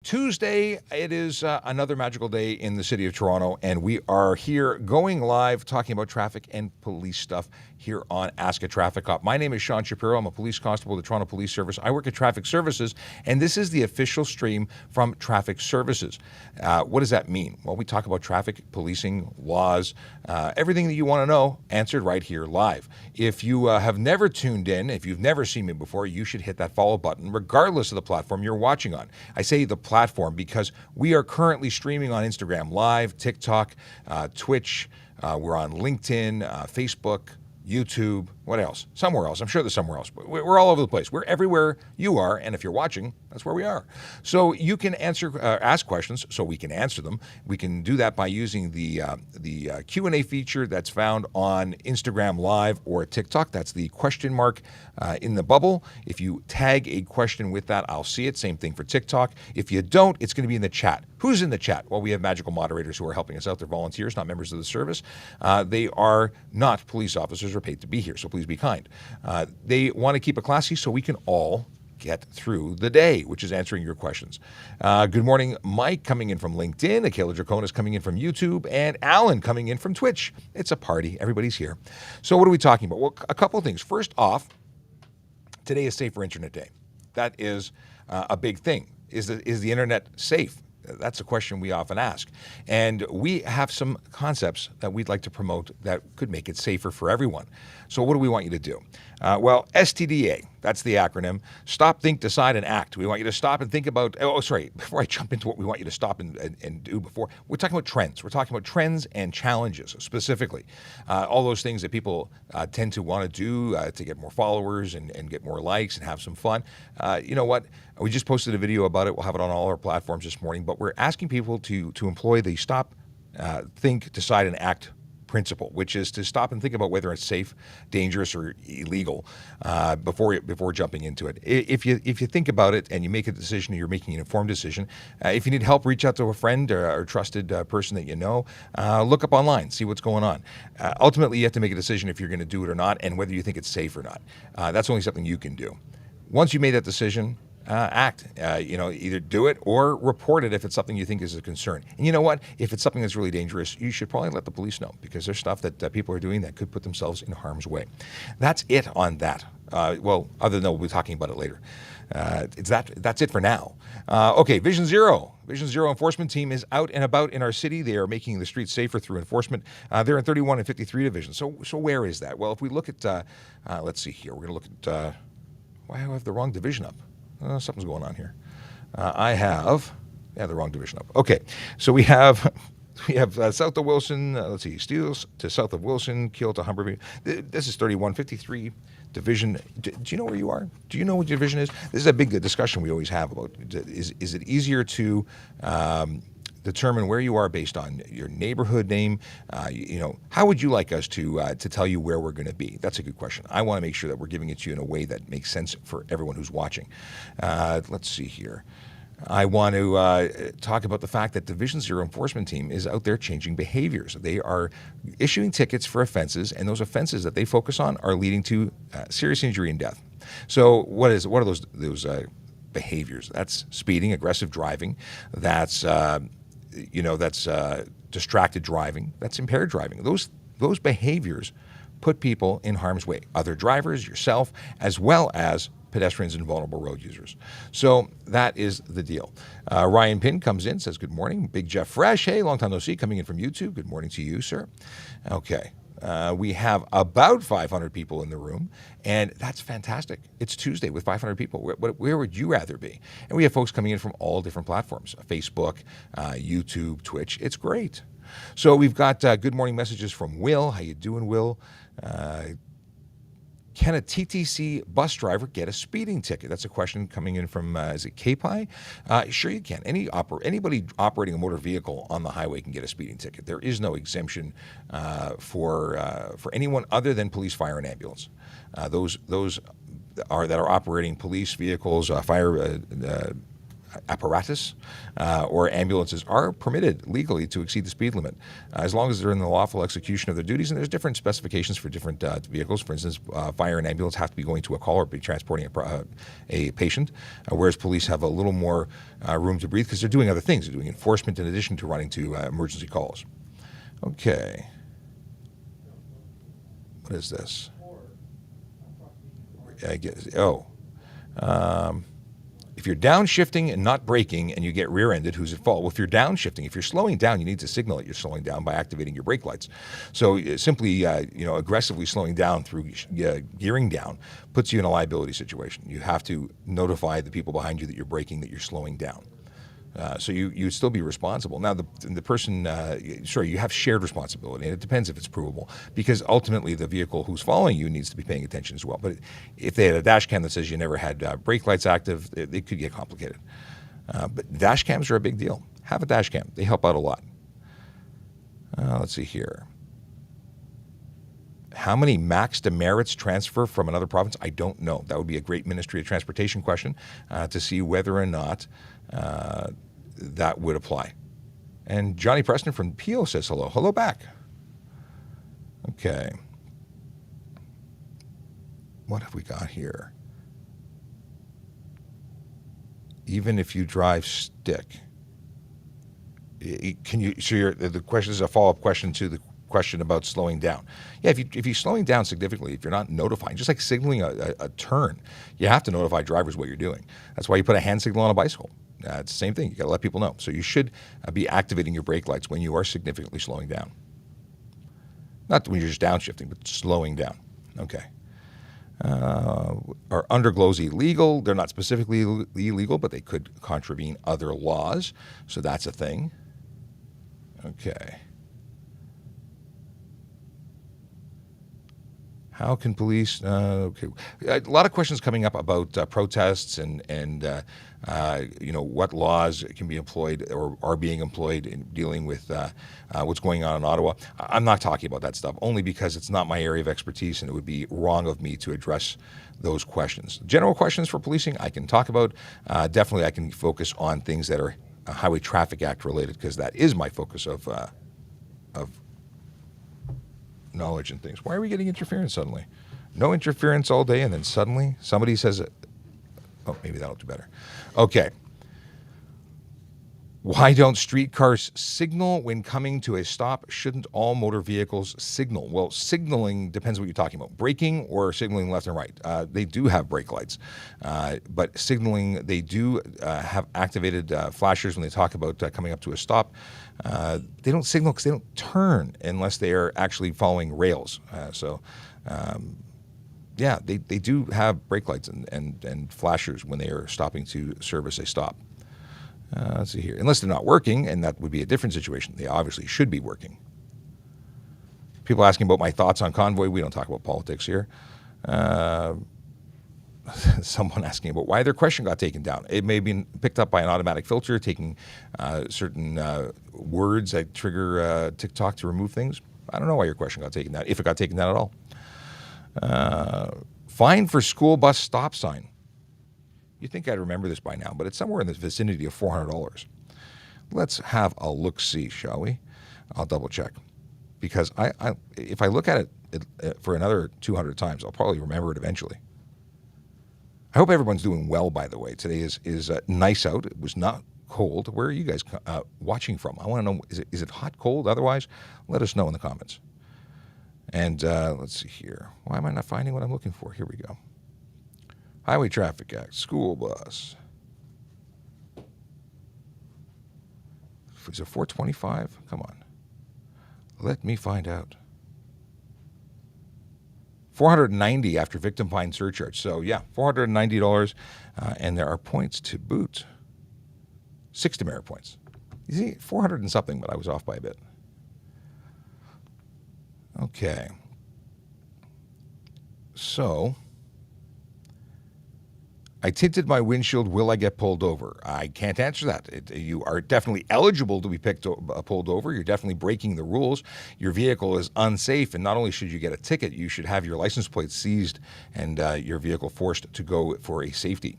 Tuesday, it is another magical day in the city of Toronto, and we are here going live talking about traffic and police stuff here on Ask a Traffic Cop. My name is Sean Shapiro. I'm a police constable with the Toronto Police Service. I work at Traffic Services, and this is the official stream from Traffic Services. What does that mean? Well, we talk about traffic, policing, laws, everything that you want to know, answered right here live. If you have never tuned in, if you've never seen me before, you should hit that follow button, regardless of the platform you're watching on. I say the platform because we are currently streaming on Instagram Live, TikTok, Twitch. We're on LinkedIn, Facebook, YouTube. What else? Somewhere else. I'm sure there's somewhere else. But we're all over the place. We're everywhere you are, and if you're watching, that's where we are. So you can ask questions, so we can answer them. We can do that by using the Q&A feature that's found on Instagram Live or TikTok. That's the question mark in the bubble. If you tag a question with that, I'll see it. Same thing for TikTok. If you don't, it's going to be in the chat. Who's in the chat? Well, we have magical moderators who are helping us out. They're volunteers, not members of the service. They are not police officers or paid to be here, so please be kind. They want to keep it classy so we can all get through the day, which is answering your questions. Good morning, Mike, coming in from LinkedIn. Akela Draconis coming in from YouTube. And Alan coming in from Twitch. It's a party. Everybody's here. So what are we talking about? Well, a couple of things. First off, today is Safer Internet Day. That is a big thing. Is the internet safe? That's a question we often ask. And we have some concepts that we'd like to promote that could make it safer for everyone. So what do we want you to do? Well, STDA, that's the acronym. Stop, think, decide, and act. We want you to stop and think about, before I jump into what we want you to stop and do before, we're talking about trends. We're talking about trends and challenges specifically. All those things that people tend to want to do to get more followers and get more likes and have some fun. You know what? We just posted a video about it. We'll have it on all our platforms this morning, but we're asking people to employ the stop, think, decide, and act principle, which is to stop and think about whether it's safe, dangerous, or illegal before jumping into it. If you think about it and you make a decision, you're making an informed decision. If you need help, reach out to a friend or trusted person that you know. Look up online, see what's going on. Ultimately, you have to make a decision if you're going to do it or not, and whether you think it's safe or not. That's only something you can do. Once you made that decision, act. Either do it or report it if it's something you think is a concern. And you know what? If it's something that's really dangerous, you should probably let the police know, because there's stuff that people are doing that could put themselves in harm's way. That's it on that. Other than we'll be talking about it later. That's it for now. Okay, Vision Zero. Vision Zero enforcement team is out and about in our city. They are making the streets safer through enforcement. They're in 31 and 53 divisions. So where is that? Well, if we look at, let's see here. We're going to look at, why do I have the wrong division up? Something's going on here. I have the wrong division up. Okay, so we have south of Wilson. Let's see, Steeles to south of Wilson, Kiel to Humberview. This is 3153 division. Do you know where you are? Do you know what your division is? This is a big discussion we always have about. Is it easier to determine where you are based on your neighborhood name? How would you like us to tell you where we're going to be? That's a good question. I want to make sure that we're giving it to you in a way that makes sense for everyone who's watching. Let's see here. I want to talk about the fact that Division Zero enforcement team is out there changing behaviors. They are issuing tickets for offenses, and those offenses that they focus on are leading to serious injury and death. So what are those behaviors? That's speeding, aggressive driving. That's distracted driving. That's impaired driving. Those behaviors put people in harm's way. Other drivers, yourself, as well as pedestrians and vulnerable road users. So that is the deal. Ryan Pinn comes in, says good morning. Big Jeff Fresh, hey, long time no see, coming in from YouTube. Good morning to you, sir. Okay. We have about 500 people in the room, and that's fantastic. It's Tuesday with 500 people. Where would you rather be? And we have folks coming in from all different platforms, Facebook, YouTube, Twitch. It's great. So we've got good morning messages from Will. How you doing, Will? Can a TTC bus driver get a speeding ticket? That's a question coming in from, is it KPI? Sure you can. Anybody operating a motor vehicle on the highway can get a speeding ticket. There is no exemption for anyone other than police, fire, and ambulance. Those that are operating police vehicles, fire apparatus or ambulances are permitted legally to exceed the speed limit as long as they're in the lawful execution of their duties. And there's different specifications for different vehicles. For instance, fire and ambulance have to be going to a call or be transporting a patient, whereas police have a little more room to breathe because they're doing other things. They're doing enforcement in addition to running to emergency calls. Okay. What is this? I guess, if you're downshifting and not braking and you get rear-ended, who's at fault? Well, if you're downshifting, if you're slowing down, you need to signal that you're slowing down by activating your brake lights. So simply, aggressively slowing down through gearing down puts you in a liability situation. You have to notify the people behind you that you're braking, that you're slowing down. So you'd still be responsible. Now, the person, you have shared responsibility, and it depends if it's provable, because ultimately the vehicle who's following you needs to be paying attention as well. But if they had a dash cam that says you never had brake lights active, it could get complicated. But dash cams are a big deal. Have a dash cam. They help out a lot. Let's see here. How many max demerits transfer from another province? I don't know. That would be a great Ministry of Transportation question to see whether or not that would apply. And Johnny Preston from Peel says hello. Hello back. Okay. What have we got here? Even if you drive stick, can you? So the question is a follow-up question to the question about slowing down. Yeah, if you're slowing down significantly, if you're not notifying, just like signaling a turn, you have to notify drivers what you're doing. That's why you put a hand signal on a bicycle. It's the same thing. You got to let people know. So you should be activating your brake lights when you are significantly slowing down. Not when you're just downshifting, but slowing down. Okay. Are underglows illegal? They're not specifically illegal, but they could contravene other laws. So that's a thing. Okay. How can police? Okay, a lot of questions coming up about protests and what laws can be employed or are being employed in dealing with what's going on in Ottawa. I'm not talking about that stuff only because it's not my area of expertise, and it would be wrong of me to address those questions. General questions for policing I can talk about. Definitely, I can focus on things that are Highway Traffic Act related because that is my focus of knowledge and things. Why are we getting interference suddenly? No interference all day, and then suddenly somebody says it. Oh, maybe that'll do better. Okay. Why don't streetcars signal when coming to a stop? Shouldn't all motor vehicles signal? Well, signaling depends what you're talking about. Braking or signaling left and right. They do have brake lights. But signaling, they do have activated flashers when they talk about coming up to a stop. They don't signal because they don't turn unless they are actually following rails. They do have brake lights and flashers when they are stopping to service a stop. Let's see here. Unless they're not working, and that would be a different situation. They obviously should be working. People asking about my thoughts on convoy. We don't talk about politics here. Someone asking about why their question got taken down. It may have been picked up by an automatic filter, taking certain words that trigger TikTok to remove things. I don't know why your question got taken down, if it got taken down at all. Fine for school bus stop sign. You'd think I'd remember this by now, but it's somewhere in the vicinity of $400. Let's have a look-see, shall we? I'll double-check. Because if I look at it for another 200 times, I'll probably remember it eventually. I hope everyone's doing well, by the way. Today is nice out. It was not cold. Where are you guys watching from? I want to know, is it hot, cold? Otherwise, let us know in the comments. And let's see here. Why am I not finding what I'm looking for? Here we go. Highway Traffic Act, school bus. Is it 425? Come on. Let me find out. 490 after victim fine surcharge. So yeah, $490, and there are points to boot. 6 demerit points. You see, 400 and something, but I was off by a bit. Okay. So I tinted my windshield. Will I get pulled over? I can't answer that. You are definitely eligible to be pulled over. You're definitely breaking the rules. Your vehicle is unsafe, and not only should you get a ticket, you should have your license plate seized and your vehicle forced to go for a safety.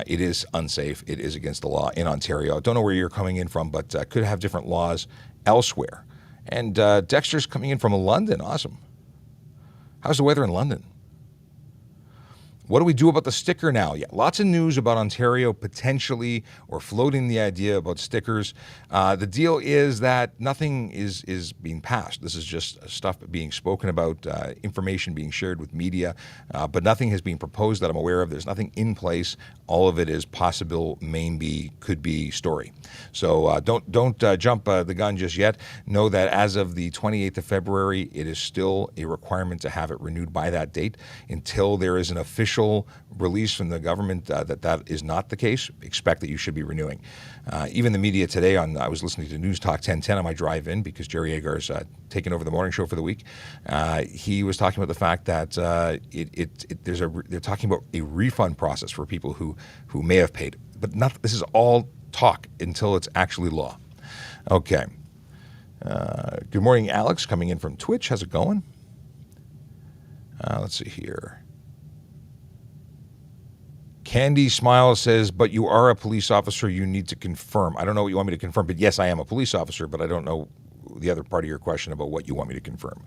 It is unsafe. It is against the law in Ontario. I don't know where you're coming in from, but could have different laws elsewhere. And Dexter's coming in from London. Awesome. How's the weather in London? What do we do about the sticker now? Yeah, lots of news about Ontario potentially or floating the idea about stickers. The deal is that nothing is being passed. This is just stuff being spoken about, information being shared with media, but nothing has been proposed that I'm aware of. There's nothing in place. All of it is possible, maybe, could be story. So don't jump the gun just yet. Know that as of the 28th of February, it is still a requirement to have it renewed by that date. Until there is an official release from the government that is not the case, expect that you should be renewing. Even the media today, I was listening to News Talk 1010 on my drive in because Jerry Agar's taken over the morning show for the week. He was talking about the fact that they're talking about a refund process for people who may have paid, but this is all talk until it's actually law. Okay. Good morning, Alex, coming in from Twitch. How's it going? Let's see here. Candy Smile says, but you are a police officer, you need to confirm. I don't know what you want me to confirm, but yes, I am a police officer, but I don't know the other part of your question about what you want me to confirm.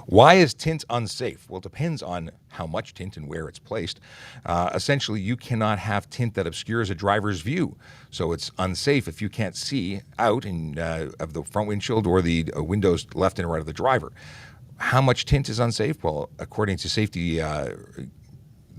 Why is tint unsafe? Well, it depends on how much tint and where it's placed. Essentially, you cannot have tint that obscures a driver's view. So it's unsafe if you can't see out of the front windshield or the windows left and right of the driver. How much tint is unsafe? Well, according to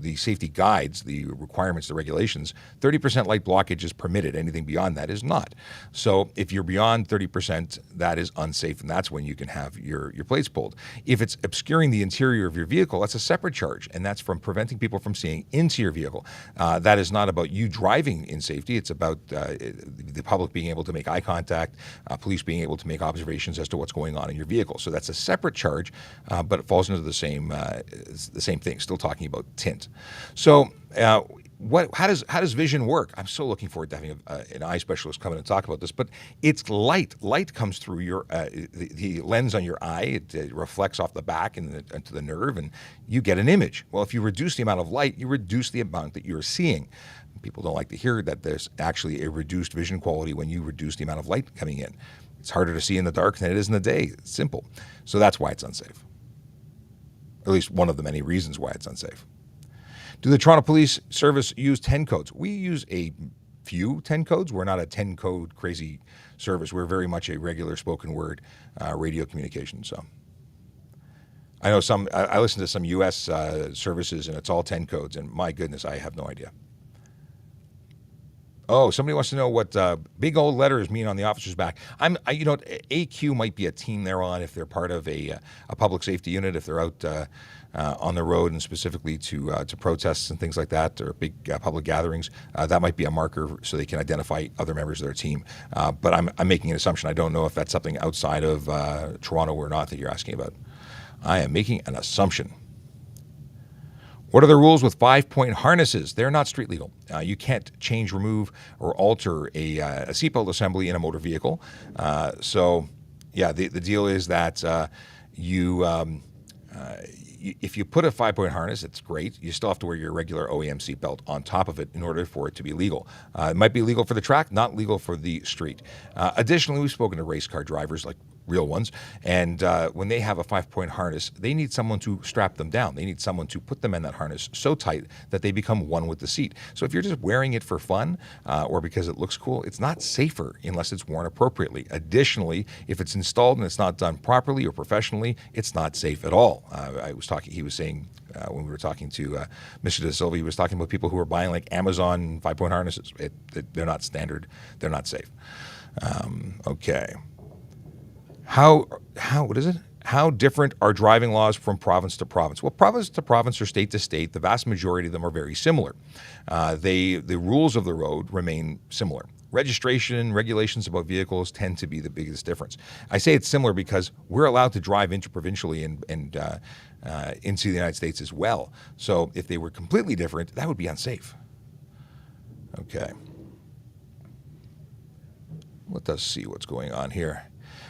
the safety guides, the requirements, the regulations, 30% light blockage is permitted. Anything beyond that is not. So if you're beyond 30%, that is unsafe, and that's when you can have your plates pulled. If it's obscuring the interior of your vehicle, that's a separate charge, and that's from preventing people from seeing into your vehicle. That is not about you driving in safety. It's about the public being able to make eye contact, police being able to make observations as to what's going on in your vehicle. So that's a separate charge, but it falls into the same thing, still talking about tint. So how does vision work? I'm so looking forward to having an eye specialist come in and talk about this, but it's light. Light comes through your the lens on your eye. It reflects off the back and into the nerve, and you get an image. Well, if you reduce the amount of light, you reduce the amount that you're seeing. People don't like to hear that there's actually a reduced vision quality when you reduce the amount of light coming in. It's harder to see in the dark than it is in the day. It's simple. So that's why it's unsafe. At least one of the many reasons why it's unsafe. Do the Toronto Police Service use 10 codes? We use a few 10 codes. We're not a 10 code crazy service. We're very much a regular spoken word radio communication. So I know I listen to some U.S. services and it's all 10 codes, and my goodness, I have no idea. Oh, somebody wants to know what big old letters mean on the officer's back. AQ might be a team they're on if they're part of a public safety unit, if they're out on the road and specifically to protests and things like that, or big public gatherings. That might be a marker so they can identify other members of their team. But I'm making an assumption. I don't know if that's something outside of Toronto or not that you're asking about. I am making an assumption. What are the rules with 5-point harnesses? They're not street legal. You can't change, remove, or alter a seatbelt assembly in a motor vehicle. So, yeah, the deal is that if you put a 5-point harness, it's great. You still have to wear your regular OEM seatbelt on top of it in order for it to be legal. It might be legal for the track, not legal for the street. Additionally, we've spoken to race car drivers, like real ones, and when they have a 5-point harness, they need someone to strap them down. They need someone to put them in that harness so tight that they become one with the seat. So if you're just wearing it for fun or because it looks cool, it's not safer unless it's worn appropriately. Additionally, if it's installed and it's not done properly or professionally, it's not safe at all. He was saying when we were talking to Mr. De Silva, he was talking about people who are buying like Amazon 5-point harnesses. They're not standard. They're not safe. Okay. What is it? How different are driving laws from province to province? Well, province to province or state to state, the vast majority of them are very similar. The rules of the road remain similar. Registration, regulations about vehicles tend to be the biggest difference. I say it's similar because we're allowed to drive interprovincially and into the United States as well. So if they were completely different, that would be unsafe. Okay. Let us see what's going on here.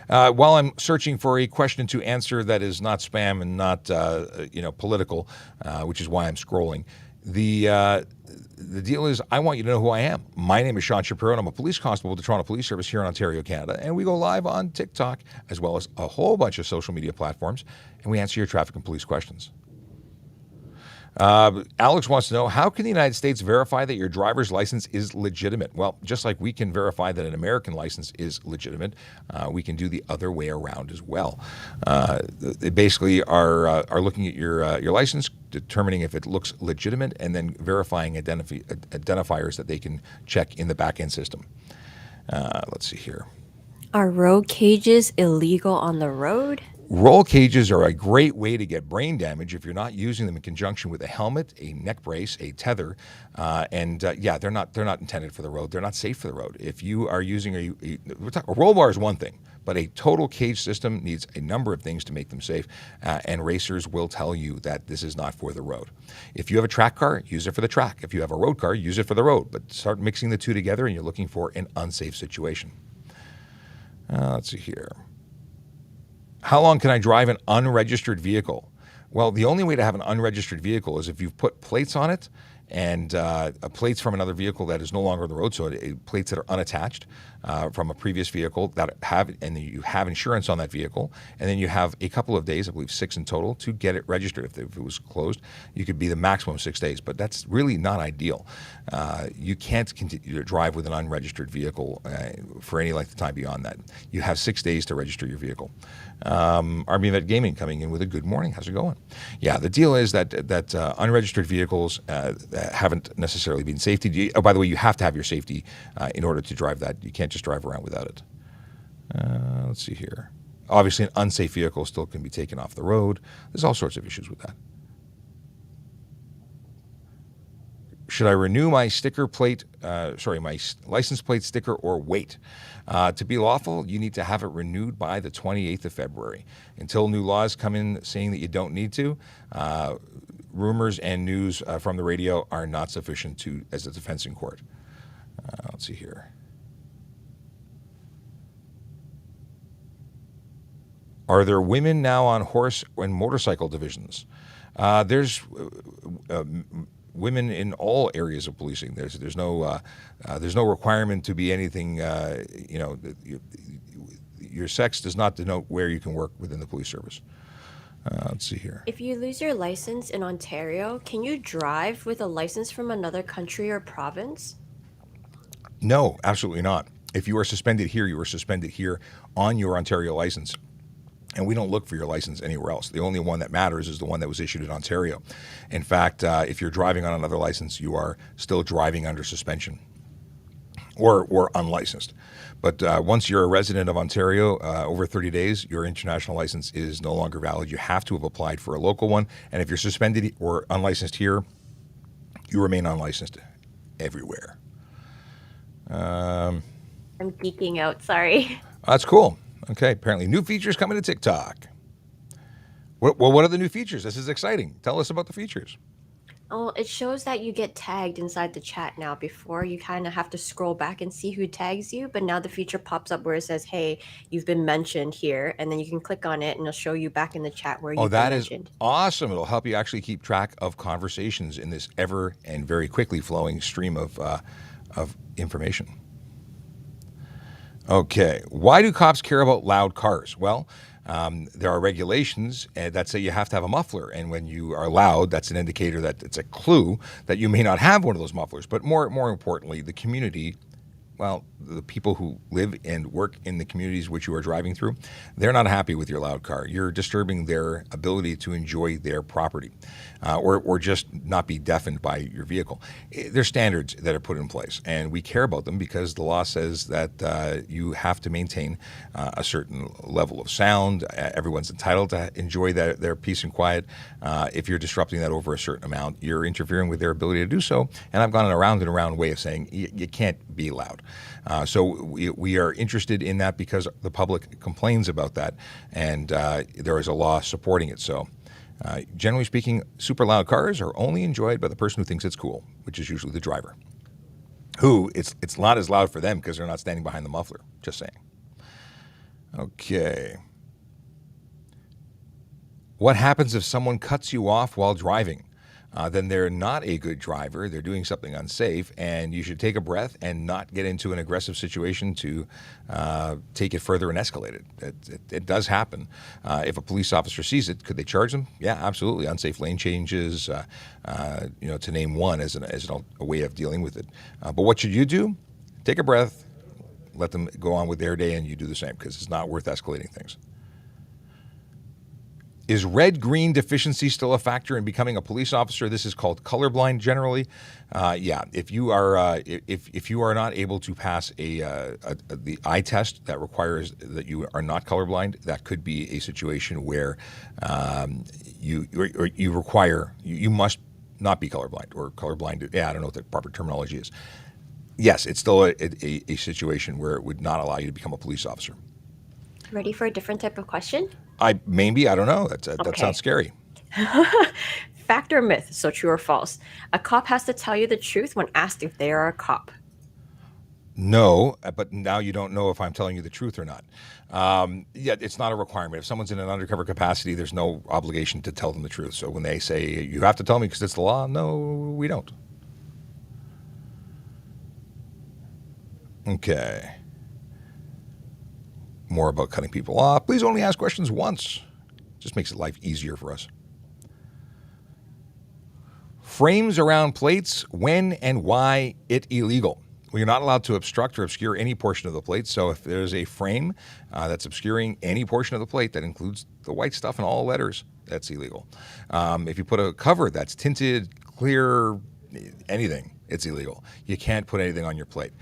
While I'm searching for a question to answer that is not spam and not political, which is why I'm scrolling, the deal is I want you to know who I am. My name is Sean Shapiro, and I'm a police constable with the Toronto Police Service here in Ontario, Canada. And we go live on TikTok as well as a whole bunch of social media platforms, and we answer your traffic and police questions. Alex wants to know, how can the United States verify that your driver's license is legitimate? Well, just like we can verify that an American license is legitimate, we can do the other way around as well. They basically are looking at your license, determining if it looks legitimate, and then verifying identifiers that they can check in the back-end system. Let's see here. Are road cages illegal on the road? Roll cages are a great way to get brain damage if you're not using them in conjunction with a helmet, a neck brace, a tether, and they're not intended for the road. They're not safe for the road. If you are using a roll bar is one thing, but a total cage system needs a number of things to make them safe, and racers will tell you that this is not for the road. If you have a track car, use it for the track. If you have a road car, use it for the road. But start mixing the two together, and you're looking for an unsafe situation. Let's see here. How long can I drive an unregistered vehicle? Well, the only way to have an unregistered vehicle is if you've put plates on it, and plates from another vehicle that is no longer on the road, so plates that are unattached from a previous vehicle that and you have insurance on that vehicle, and then you have a couple of days, I believe 6 in total, to get it registered. If it was closed, you could be the maximum 6 days, but that's really not ideal. You can't continue to drive with an unregistered vehicle for any length of time beyond that. You have 6 days to register your vehicle. Army Vet Gaming coming in with a good morning. How's it going? Yeah, the deal is that unregistered vehicles haven't necessarily been safety. Oh, by the way, you have to have your safety in order to drive that. You can't just drive around without it. Let's see here. Obviously, an unsafe vehicle still can be taken off the road. There's all sorts of issues with that. Should I renew my my license plate sticker or wait? To be lawful, you need to have it renewed by the 28th of February. Until new laws come in saying that you don't need to, rumors and news from the radio are not sufficient as a defense in court. Let's see here. Are there women now on horse and motorcycle divisions? There's women in all areas of policing. There's no requirement to be anything. Your sex does not denote where you can work within the police service. Let's see here. If you lose your license in Ontario, can you drive with a license from another country or province? No, absolutely not. If you are suspended here, you are suspended here on your Ontario license. And we don't look for your license anywhere else. The only one that matters is the one that was issued in Ontario. In fact, if you're driving on another license, you are still driving under suspension or unlicensed. But once you're a resident of Ontario, over 30 days, your international license is no longer valid. You have to have applied for a local one. And if you're suspended or unlicensed here, you remain unlicensed everywhere. I'm geeking out, sorry. That's cool. Okay, apparently new features coming to TikTok. What are the new features? This is exciting. Tell us about the features. Oh, it shows that you get tagged inside the chat now. Before, you kind of have to scroll back and see who tags you, but now the feature pops up where it says, hey, you've been mentioned here, and then you can click on it and it'll show you back in the chat where you've been mentioned. Oh, that is awesome. It'll help you actually keep track of conversations in this ever and very quickly flowing stream of information. Okay, why do cops care about loud cars? Well, there are regulations that say you have to have a muffler, and when you are loud, that's an indicator that it's a clue that you may not have one of those mufflers. But more importantly, the community, well, the people who live and work in the communities which you are driving through, they're not happy with your loud car. You're disturbing their ability to enjoy their property, or just not be deafened by your vehicle. There's standards that are put in place, and we care about them because the law says that you have to maintain a certain level of sound. Everyone's entitled to enjoy their peace and quiet. If you're disrupting that over a certain amount, you're interfering with their ability to do so. And I've gone an around and around way of saying you can't be loud. So we are interested in that because the public complains about that, and there is a law supporting it. So generally speaking, super loud cars are only enjoyed by the person who thinks it's cool, which is usually the driver. Who, it's not as loud for them because they're not standing behind the muffler. Just saying. Okay. What happens if someone cuts you off while driving? Then they're not a good driver. They're doing something unsafe, and you should take a breath and not get into an aggressive situation to take it further and escalate it. It does happen. If a police officer sees it, could they charge them? Yeah, absolutely. Unsafe lane changes, to name one as a way of dealing with it. But what should you do? Take a breath, let them go on with their day, and you do the same because it's not worth escalating things. Is red-green deficiency still a factor in becoming a police officer? This is called colorblind generally. Yeah, if you are if you are not able to pass the eye test that requires that you are not colorblind, that could be a situation where you must not be colorblind or colorblind. Yeah, I don't know what the proper terminology is. Yes, it's still a situation where it would not allow you to become a police officer. Ready for a different type of question? I don't know. That sounds scary. Fact or myth? So true or false? A cop has to tell you the truth when asked if they are a cop. No, but now you don't know if I'm telling you the truth or not. Yeah, it's not a requirement. If someone's in an undercover capacity, there's no obligation to tell them the truth. So when they say you have to tell me because it's the law, no, we don't. Okay. More about cutting people off. Please only ask questions once. Just makes life easier for us. Frames around plates, when and why it illegal? Well, you're not allowed to obstruct or obscure any portion of the plate. So if there's a frame that's obscuring any portion of the plate, that includes the white stuff and all letters, that's illegal. If you put a cover that's tinted, clear, anything, it's illegal. You can't put anything on your plate.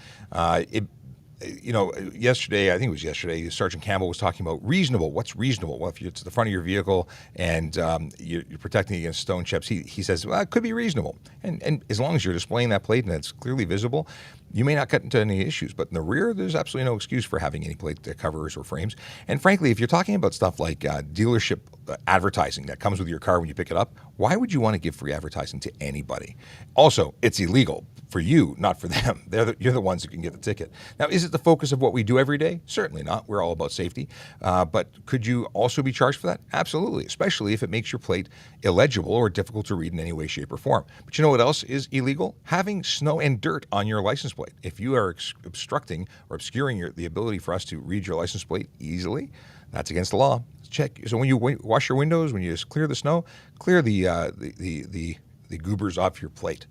Yesterday, I think it was yesterday, Sergeant Campbell was talking about reasonable. What's reasonable? Well, if you're to the front of your vehicle and you're protecting against stone chips, he says, well, it could be reasonable. And as long as you're displaying that plate and it's clearly visible, you may not get into any issues. But in the rear, there's absolutely no excuse for having any plate covers or frames. And frankly, if you're talking about stuff like dealership advertising that comes with your car when you pick it up, why would you want to give free advertising to anybody? Also, it's illegal for you, not for them. You're the ones who can get the ticket. Now, is it the focus of what we do every day? Certainly not. We're all about safety. But could you also be charged for that? Absolutely, especially if it makes your plate illegible or difficult to read in any way, shape, or form. But you know what else is illegal? Having snow and dirt on your license plate. If you are obstructing or obscuring the ability for us to read your license plate easily, that's against the law. Check. So when you wash your windows, when you just clear the snow, clear the goobers off your plate.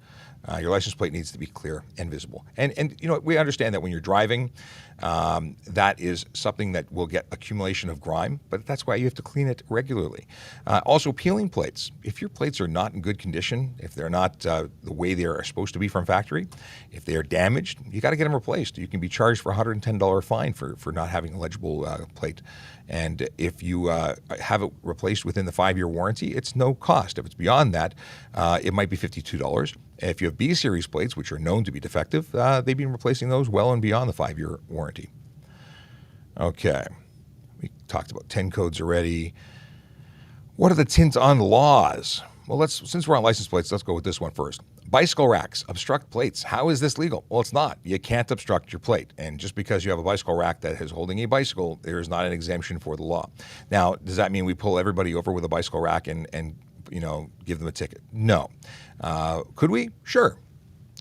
Your license plate needs to be clear and visible. And we understand that when you're driving, that is something that will get accumulation of grime, but that's why you have to clean it regularly. Also, peeling plates. If your plates are not in good condition, if they're not the way they are supposed to be from factory, if they are damaged, you got to get them replaced. You can be charged for a $110 fine for not having a legible plate. And if you have it replaced within the 5-year warranty, it's no cost. If it's beyond that, it might be $52. If you have B series plates, which are known to be defective, they've been replacing those well and beyond the 5-year warranty. Okay, we talked about 10 codes already. What are the tint on laws? Well, since we're on license plates, let's go with this one first. Bicycle racks obstruct plates. How is this legal? Well, it's not. You can't obstruct your plate. And just because you have a bicycle rack that is holding a bicycle, there is not an exemption for the law. Now, does that mean we pull everybody over with a bicycle rack and give them a ticket? No. Could we? Sure.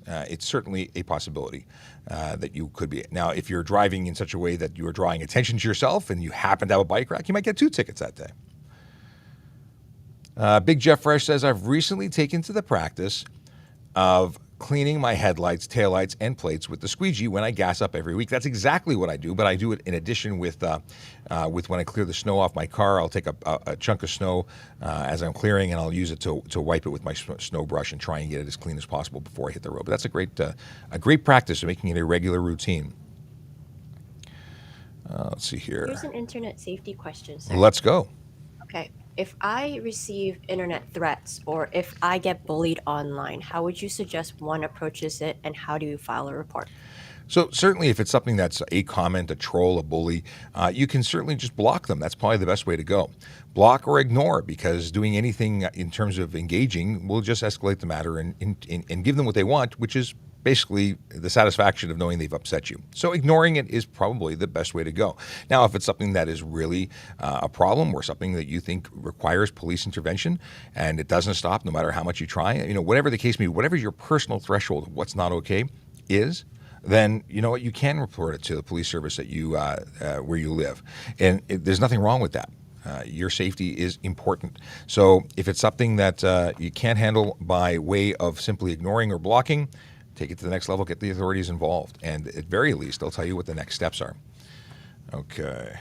It's certainly a possibility that you could be. Now, if you're driving in such a way that you are drawing attention to yourself and you happen to have a bike rack, you might get 2 tickets that day. Big Jeff Fresh says, I've recently taken to the practice of cleaning my headlights, taillights, and plates with the squeegee when I gas up every week. That's exactly what I do, but I do it in addition with when I clear the snow off my car. I'll take a chunk of snow as I'm clearing, and I'll use it to wipe it with my snow brush and try and get it as clean as possible before I hit the road. But that's a great practice of making it a regular routine. Let's see here. Here's an internet safety question, sir. Let's go. Okay. If I receive internet threats or if I get bullied online, how would you suggest one approaches it, and how do you file a report? So certainly if it's something that's a comment, a troll, a bully, you can certainly just block them. That's probably the best way to go. Block or ignore, because doing anything in terms of engaging will just escalate the matter and give them what they want, which is basically the satisfaction of knowing they've upset you. So ignoring it is probably the best way to go. Now, if it's something that is really a problem or something that you think requires police intervention and it doesn't stop no matter how much you try, whatever the case may be, whatever your personal threshold of what's not okay is, then you know what, you can report it to the police service that you where you live, and there's nothing wrong with that. Your safety is important. So if it's something that you can't handle by way of simply ignoring or blocking, take it to the next level, get the authorities involved, and at very least, they'll tell you what the next steps are. Okay.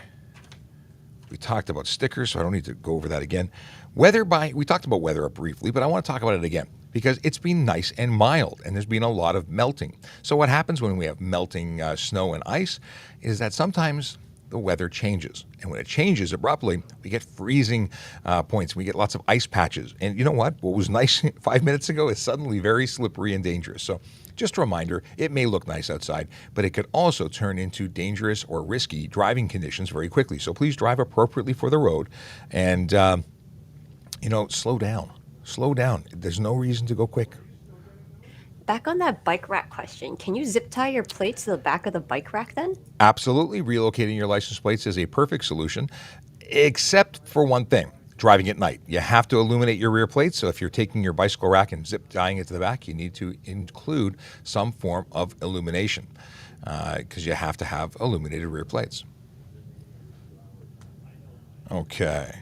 We talked about stickers, so I don't need to go over that again. We talked about weather briefly, but I want to talk about it again because it's been nice and mild, and there's been a lot of melting. So what happens when we have melting snow and ice is that sometimes the weather changes. And when it changes abruptly, we get freezing points. We get lots of ice patches. And you know what? What was nice 5 minutes ago is suddenly very slippery and dangerous. So just a reminder, it may look nice outside, but it could also turn into dangerous or risky driving conditions very quickly. So please drive appropriately for the road and, slow down. Slow down. There's no reason to go quick. Back on that bike rack question, can you zip tie your plates to the back of the bike rack then? Absolutely. Relocating your license plates is a perfect solution, except for one thing. Driving at night. You have to illuminate your rear plates, so if you're taking your bicycle rack and zip tying it to the back, you need to include some form of illumination because you have to have illuminated rear plates. Okay.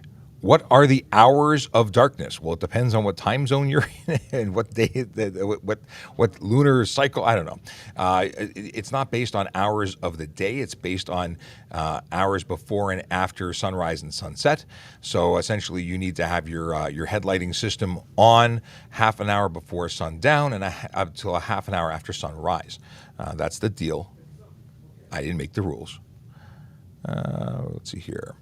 What are the hours of darkness? Well, it depends on what time zone you're in and what day, what lunar cycle. I don't know. It's not based on hours of the day. It's based on hours before and after sunrise and sunset. So essentially, you need to have your headlighting system on half an hour before sundown and up till a half an hour after sunrise. That's the deal. I didn't make the rules. Let's see here.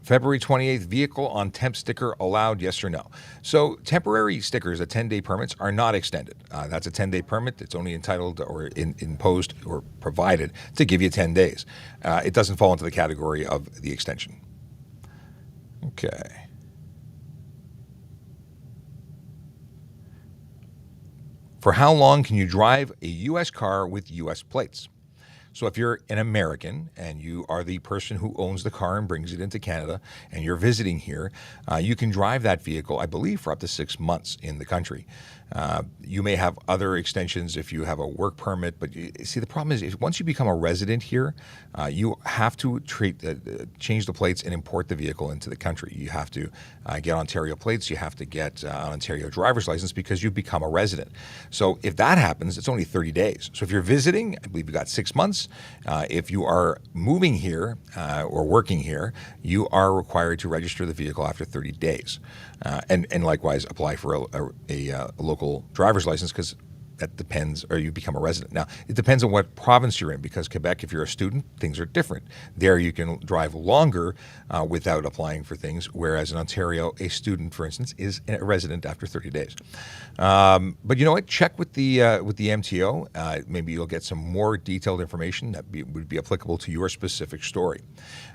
February 28th, vehicle on temp sticker allowed, yes or no? So temporary stickers, 10-day permits, are not extended. That's a 10-day permit. It's only entitled or imposed or provided to give you 10 days. It doesn't fall into the category of the extension. Okay. For how long can you drive a U.S. car with U.S. plates? So if you're an American and you are the person who owns the car and brings it into Canada and you're visiting here, you can drive that vehicle, I believe, for up to 6 months in the country. You may have other extensions if you have a work permit, but see, the problem is once you become a resident here, you have to change the plates and import the vehicle into the country. You have to get Ontario plates. You have to get an Ontario driver's license because you've become a resident. So if that happens, it's only 30 days. So if you're visiting, I believe you got 6 months. If you are moving here or working here, you are required to register the vehicle after 30 days. And likewise, apply for a local driver's license because that depends, or you become a resident. Now, it depends on what province you're in because Quebec, if you're a student, things are different. There you can drive longer without applying for things, whereas in Ontario, a student, for instance, is a resident after 30 days. But you know what? Check with the MTO. Maybe you'll get some more detailed information that would be applicable to your specific story.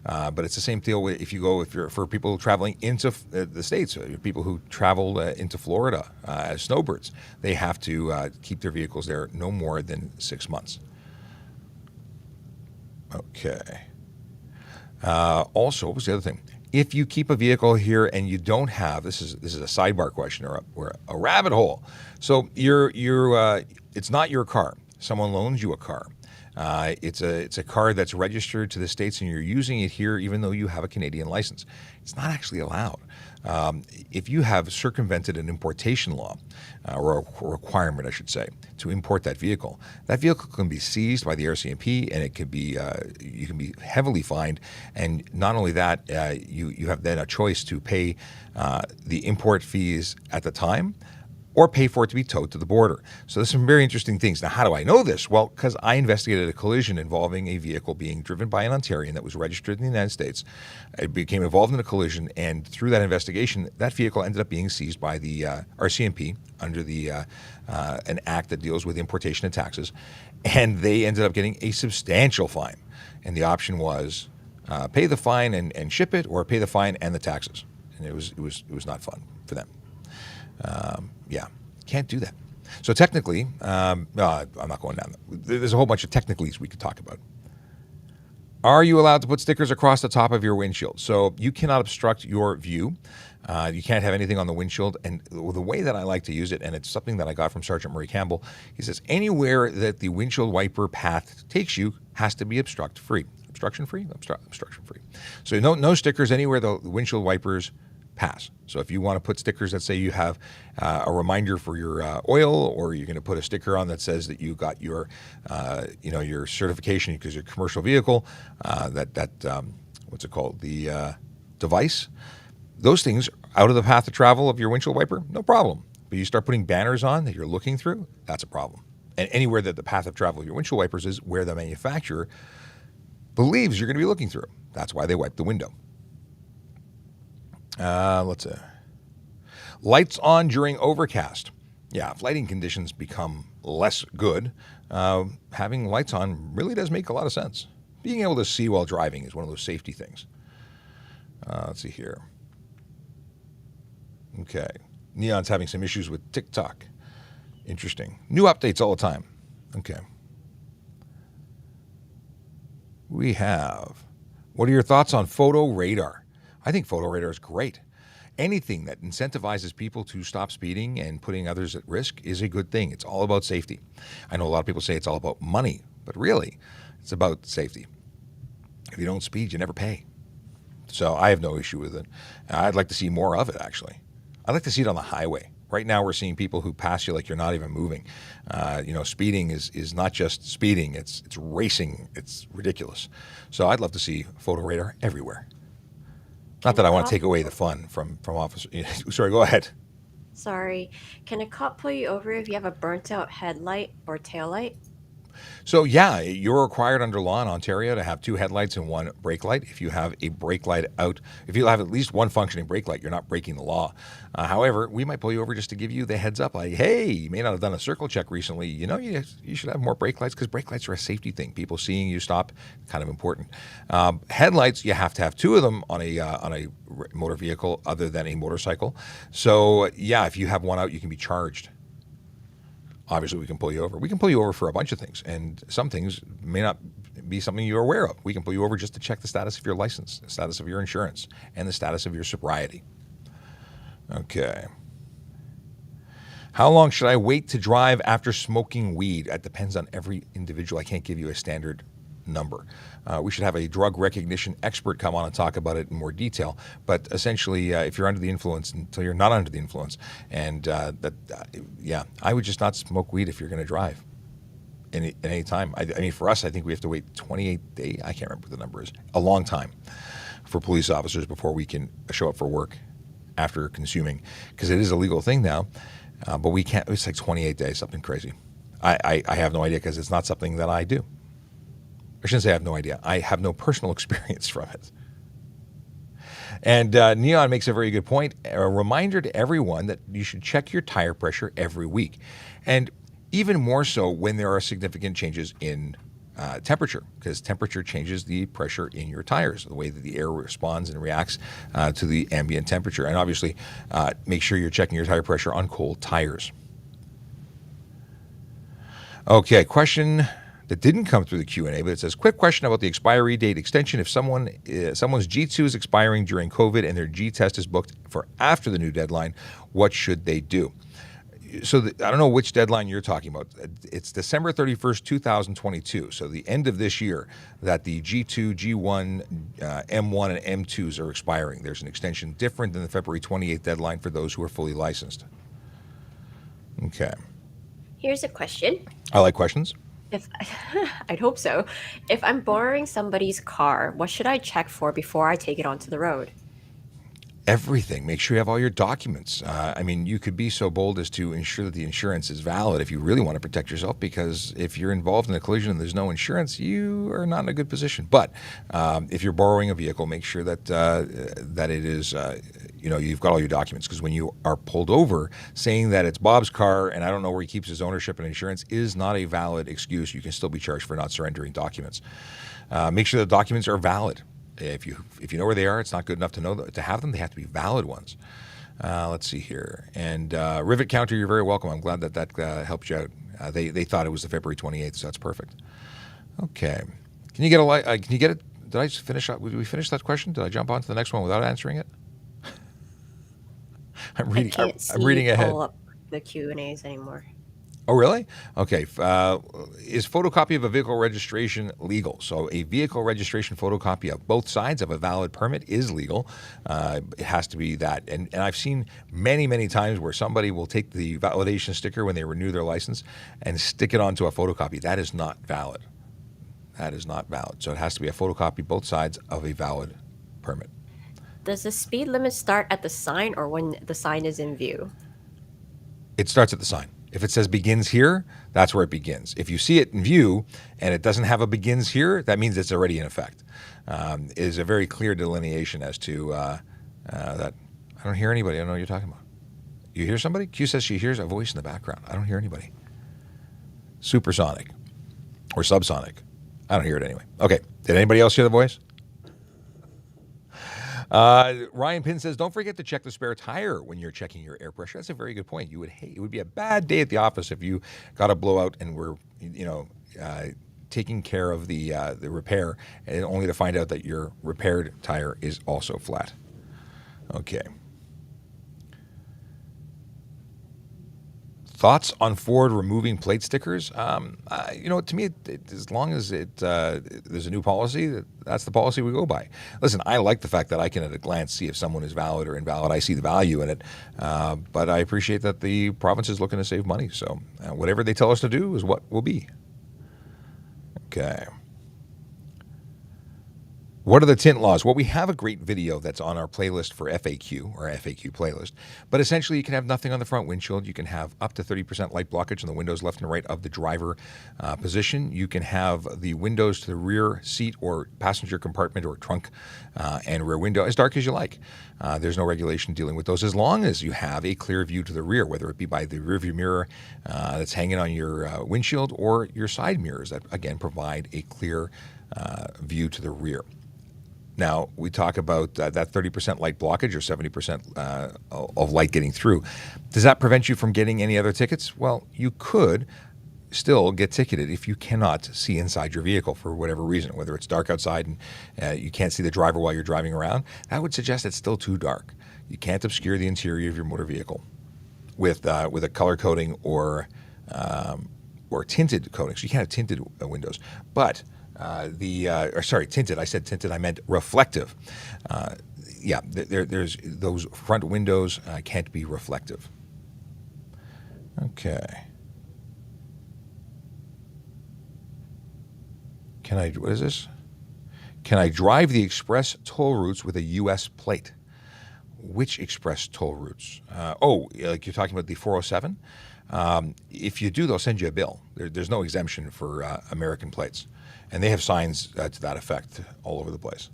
But it's the same deal if you're for people traveling into the States, people who travel into Florida as snowbirds, they have to keep their vehicles there no more than 6 months. Okay. Also, what was the other thing? If you keep a vehicle here and you don't have, this is a sidebar question or a rabbit hole. So it's not your car. Someone loans you a car. It's a car that's registered to the States and you're using it here even though you have a Canadian license. It's not actually allowed. If you have circumvented an importation law, or a requirement, I should say, to import that vehicle can be seized by the RCMP and it could be you can be heavily fined. And not only that, you have then a choice to pay the import fees at the time, or pay for it to be towed to the border. So there's some very interesting things. Now, how do I know this? Well, because I investigated a collision involving a vehicle being driven by an Ontarian that was registered in the United States. It became involved in a collision, and through that investigation, that vehicle ended up being seized by the RCMP under the an act that deals with importation and taxes, and they ended up getting a substantial fine. And the option was pay the fine and ship it, or pay the fine and the taxes. And it was not fun for them. Yeah, can't do that. So technically, no, I'm not going down. There's a whole bunch of technicalities we could talk about. Are you allowed to put stickers across the top of your windshield? So you cannot obstruct your view. You can't have anything on the windshield. And the way that I like to use it, and it's something that I got from Sergeant Murray Campbell, he says anywhere that the windshield wiper path takes you has to be obstruction-free. Obstruction-free? Obstruction-free. So no stickers anywhere the windshield wipers pass. So if you want to put stickers that say you have a reminder for your oil, or you're going to put a sticker on that says that you got your, your certification because you're a commercial vehicle, what's it called, the device, those things out of the path of travel of your windshield wiper, no problem. But you start putting banners on that you're looking through, that's a problem. And anywhere that the path of travel of your windshield wipers is where the manufacturer believes you're going to be looking through. That's why they wipe the window. Let's see. Lights on during overcast. Yeah, if lighting conditions become less good, having lights on really does make a lot of sense. Being able to see while driving is one of those safety things. Let's see here. Okay. Neon's having some issues with TikTok. Interesting. New updates all the time. Okay. We have, what are your thoughts on photo radar? I think photo radar is great. Anything that incentivizes people to stop speeding and putting others at risk is a good thing. It's all about safety. I know a lot of people say it's all about money, but really, it's about safety. If you don't speed, you never pay. So I have no issue with it. I'd like to see more of it, actually. I'd like to see it on the highway. Right now, we're seeing people who pass you like you're not even moving. Speeding is not just speeding; it's racing. It's ridiculous. So I'd love to see photo radar everywhere. Not that I want to take away the fun from officers. Sorry, go ahead. Sorry. Can a cop pull you over if you have a burnt out headlight or taillight? So yeah, you're required under law in Ontario to have 2 headlights and 1 brake light. If you have a brake light out, if you have at least 1 functioning brake light, you're not breaking the law. However, we might pull you over just to give you the heads up, like, hey, you may not have done a circle check recently. You should have more brake lights, because brake lights are a safety thing. People seeing you stop, kind of important. Headlights, you have to have 2 of them on a motor vehicle other than a motorcycle. So yeah, if you have 1 out, you can be charged. Obviously, we can pull you over. We can pull you over for a bunch of things, and some things may not be something you're aware of. We can pull you over just to check the status of your license, the status of your insurance, and the status of your sobriety. Okay. How long should I wait to drive after smoking weed? That depends on every individual. I can't give you a standard number. We should have a drug recognition expert come on and talk about it in more detail. But essentially, if you're under the influence until you're not under the influence, and I would just not smoke weed if you're going to drive at any time. I mean, for us, I think we have to wait 28 days. I can't remember what the number is. A long time for police officers before we can show up for work after consuming, because it is a legal thing now. But we can't. It's like 28 days, something crazy. I have no idea, because it's not something that I do. I shouldn't say I have no idea. I have no personal experience from it. And Neon makes a very good point. A reminder to everyone that you should check your tire pressure every week. And even more so when there are significant changes in temperature, because temperature changes the pressure in your tires, the way that the air responds and reacts to the ambient temperature. And obviously, make sure you're checking your tire pressure on cold tires. Okay, question that didn't come through the Q&A, but it says, quick question about the expiry date extension. If someone's G2 is expiring during COVID and their G test is booked for after the new deadline, what should they do? So I don't know which deadline you're talking about. It's December 31st, 2022, so the end of this year, that the G2, G1, M1, and M2s are expiring. There's an extension different than the February 28th deadline for those who are fully licensed. Okay. Here's a question. I like questions. I'd hope so. If I'm borrowing somebody's car, what should I check for before I take it onto the road? Everything. Make sure you have all your documents. You could be so bold as to ensure that the insurance is valid if you really want to protect yourself, because if you're involved in a collision and there's no insurance, you are not in a good position. But if you're borrowing a vehicle, make sure that it is, you've got all your documents, because when you are pulled over, saying that it's Bob's car and I don't know where he keeps his ownership and insurance is not a valid excuse. You can still be charged for not surrendering documents. Make sure the documents are valid. If you know where they are, it's not good enough to have them. They have to be valid ones. Let's see here. And Rivet Counter, you're very welcome. I'm glad that helped you out. They thought it was the February 28th, so that's perfect. Okay. Can you get can you get it? Did I just finish up? Did we finish that question? Did I jump on to the next one without answering it? I'm reading. I can't see I'm reading ahead. pull up the Q&As anymore. Oh, really? Okay. Is photocopy of a vehicle registration legal? So a vehicle registration photocopy of both sides of a valid permit is legal. It has to be that. And I've seen many, many times where somebody will take the validation sticker when they renew their license and stick it onto a photocopy. That is not valid. That is not valid. So it has to be a photocopy both sides of a valid permit. Does the speed limit start at the sign or when the sign is in view? It starts at the sign. If it says begins here, that's where it begins. If you see it in view and it doesn't have a begins here, that means it's already in effect. It is a very clear delineation as to that. I don't hear anybody. I don't know what you're talking about. You hear somebody? Q says she hears a voice in the background. I don't hear anybody. Supersonic or subsonic. I don't hear it anyway. Okay. Did anybody else hear the voice? Ryan Pinn says, don't forget to check the spare tire when you're checking your air pressure. That's a very good point. It would be a bad day at the office if you got a blowout and were, taking care of the repair, and only to find out that your repaired tire is also flat. Okay. Thoughts on Ford removing plate stickers? To me, as long as there's a new policy, that's the policy we go by. Listen, I like the fact that I can at a glance see if someone is valid or invalid. I see the value in it, but I appreciate that the province is looking to save money. So whatever they tell us to do is what will be. Okay. What are the tint laws? Well, we have a great video that's on our playlist for FAQ, or FAQ playlist. But essentially, you can have nothing on the front windshield. You can have up to 30% light blockage on the windows left and right of the driver position. You can have the windows to the rear seat or passenger compartment or trunk and rear window as dark as you like. There's no regulation dealing with those as long as you have a clear view to the rear, whether it be by the rearview mirror that's hanging on your windshield or your side mirrors that, again, provide a clear view to the rear. Now, we talk about that 30% light blockage or 70% of light getting through. Does that prevent you from getting any other tickets? Well, you could still get ticketed if you cannot see inside your vehicle for whatever reason, whether it's dark outside and you can't see the driver while you're driving around. That would suggest it's still too dark. You can't obscure the interior of your motor vehicle with a color coating or tinted coating. So you can't have tinted windows. But tinted. I said tinted. I meant reflective. There's those front windows can't be reflective. Okay. What is this? Can I drive the express toll routes with a U.S. plate? Which express toll routes? Like you're talking about the 407? If you do, they'll send you a bill. There's no exemption for American plates. And they have signs to that effect all over the place.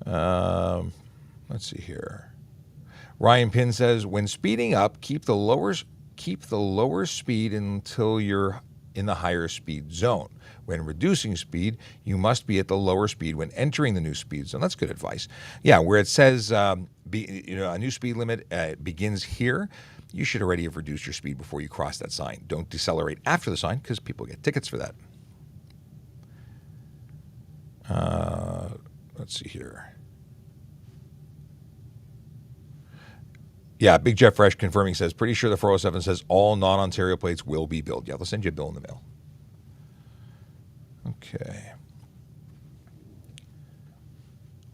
Let's see here. Ryan Pinn says, when speeding up, keep the lower speed until you're in the higher speed zone. When reducing speed, you must be at the lower speed when entering the new speed zone. That's good advice. Yeah, where it says a new speed limit begins here, you should already have reduced your speed before you cross that sign. Don't decelerate after the sign because people get tickets for that. Let's see here. Yeah, Big Jeff Fresh confirming says, pretty sure the 407 says all non-Ontario plates will be billed. Yeah, they'll send you a bill in the mail. Okay.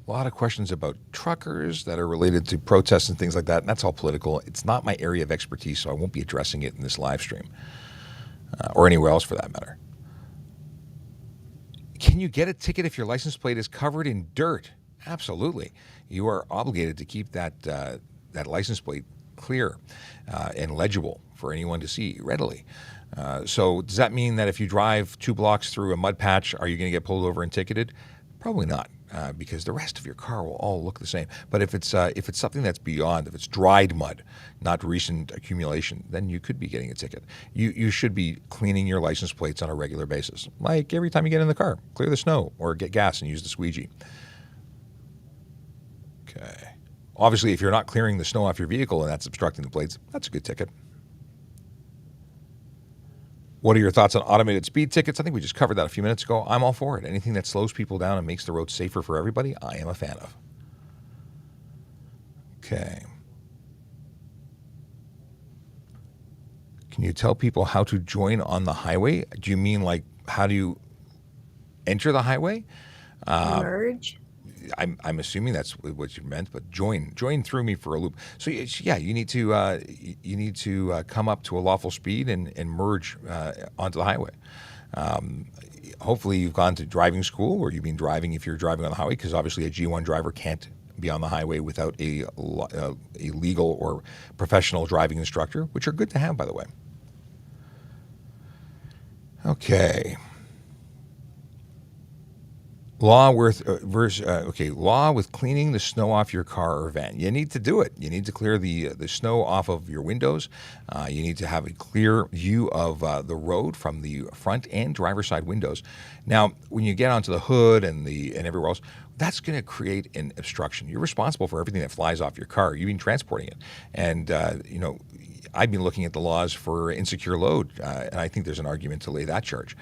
A lot of questions about truckers that are related to protests and things like that, and that's all political. It's not my area of expertise, so I won't be addressing it in this live stream or anywhere else for that matter. Can you get a ticket if your license plate is covered in dirt? Absolutely. You are obligated to keep that license plate clear and legible for anyone to see readily. So does that mean that if you drive 2 blocks through a mud patch, are you going to get pulled over and ticketed? Probably not, because the rest of your car will all look the same. But if it's something that's beyond, if it's dried mud, not recent accumulation, then you could be getting a ticket. You should be cleaning your license plates on a regular basis, like every time you get in the car, clear the snow or get gas and use the squeegee. Okay. Obviously, if you're not clearing the snow off your vehicle and that's obstructing the plates, that's a good ticket. What are your thoughts on automated speed tickets? I think we just covered that a few minutes ago. I'm all for it. Anything that slows people down and makes the road safer for everybody, I am a fan of. Okay. Can you tell people how to join on the highway? Do you mean like how do you enter the highway? Merge. I'm assuming that's what you meant, but join threw me for a loop. So yeah, you need to come up to a lawful speed and merge onto the highway. Hopefully you've gone to driving school, or you've been driving if you're driving on the highway, because obviously a G1 driver can't be on the highway without a legal or professional driving instructor, which are good to have, by the way. Okay. Law with cleaning the snow off your car or van. You need to do it. You need to clear the snow off of your windows. You need to have a clear view of the road from the front and driver's side windows. Now, when you get onto the hood and everywhere else, that's going to create an obstruction. You're responsible for everything that flies off your car. You've been transporting it, and I've been looking at the laws for insecure load, and I think there's an argument to lay that charge.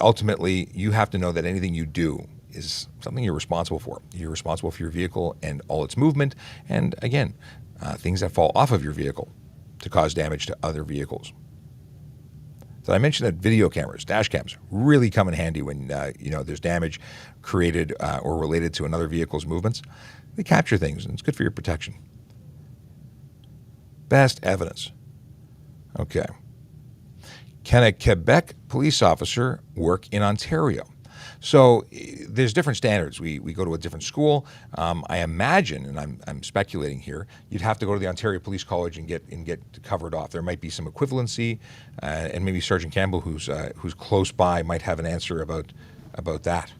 Ultimately, you have to know that anything you do is something you're responsible for. You're responsible for your vehicle and all its movement, and again, things that fall off of your vehicle to cause damage to other vehicles. So I mentioned that video cameras, dash cams, really come in handy when there's damage created or related to another vehicle's movements. They capture things, and it's good for your protection. Best evidence. Okay. Can a Quebec police officer work in Ontario? So there's different standards. We go to a different school. I imagine, and I'm speculating here, you'd have to go to the Ontario Police College and get covered off. There might be some equivalency, and maybe Sergeant Campbell, who's close by, might have an answer about that.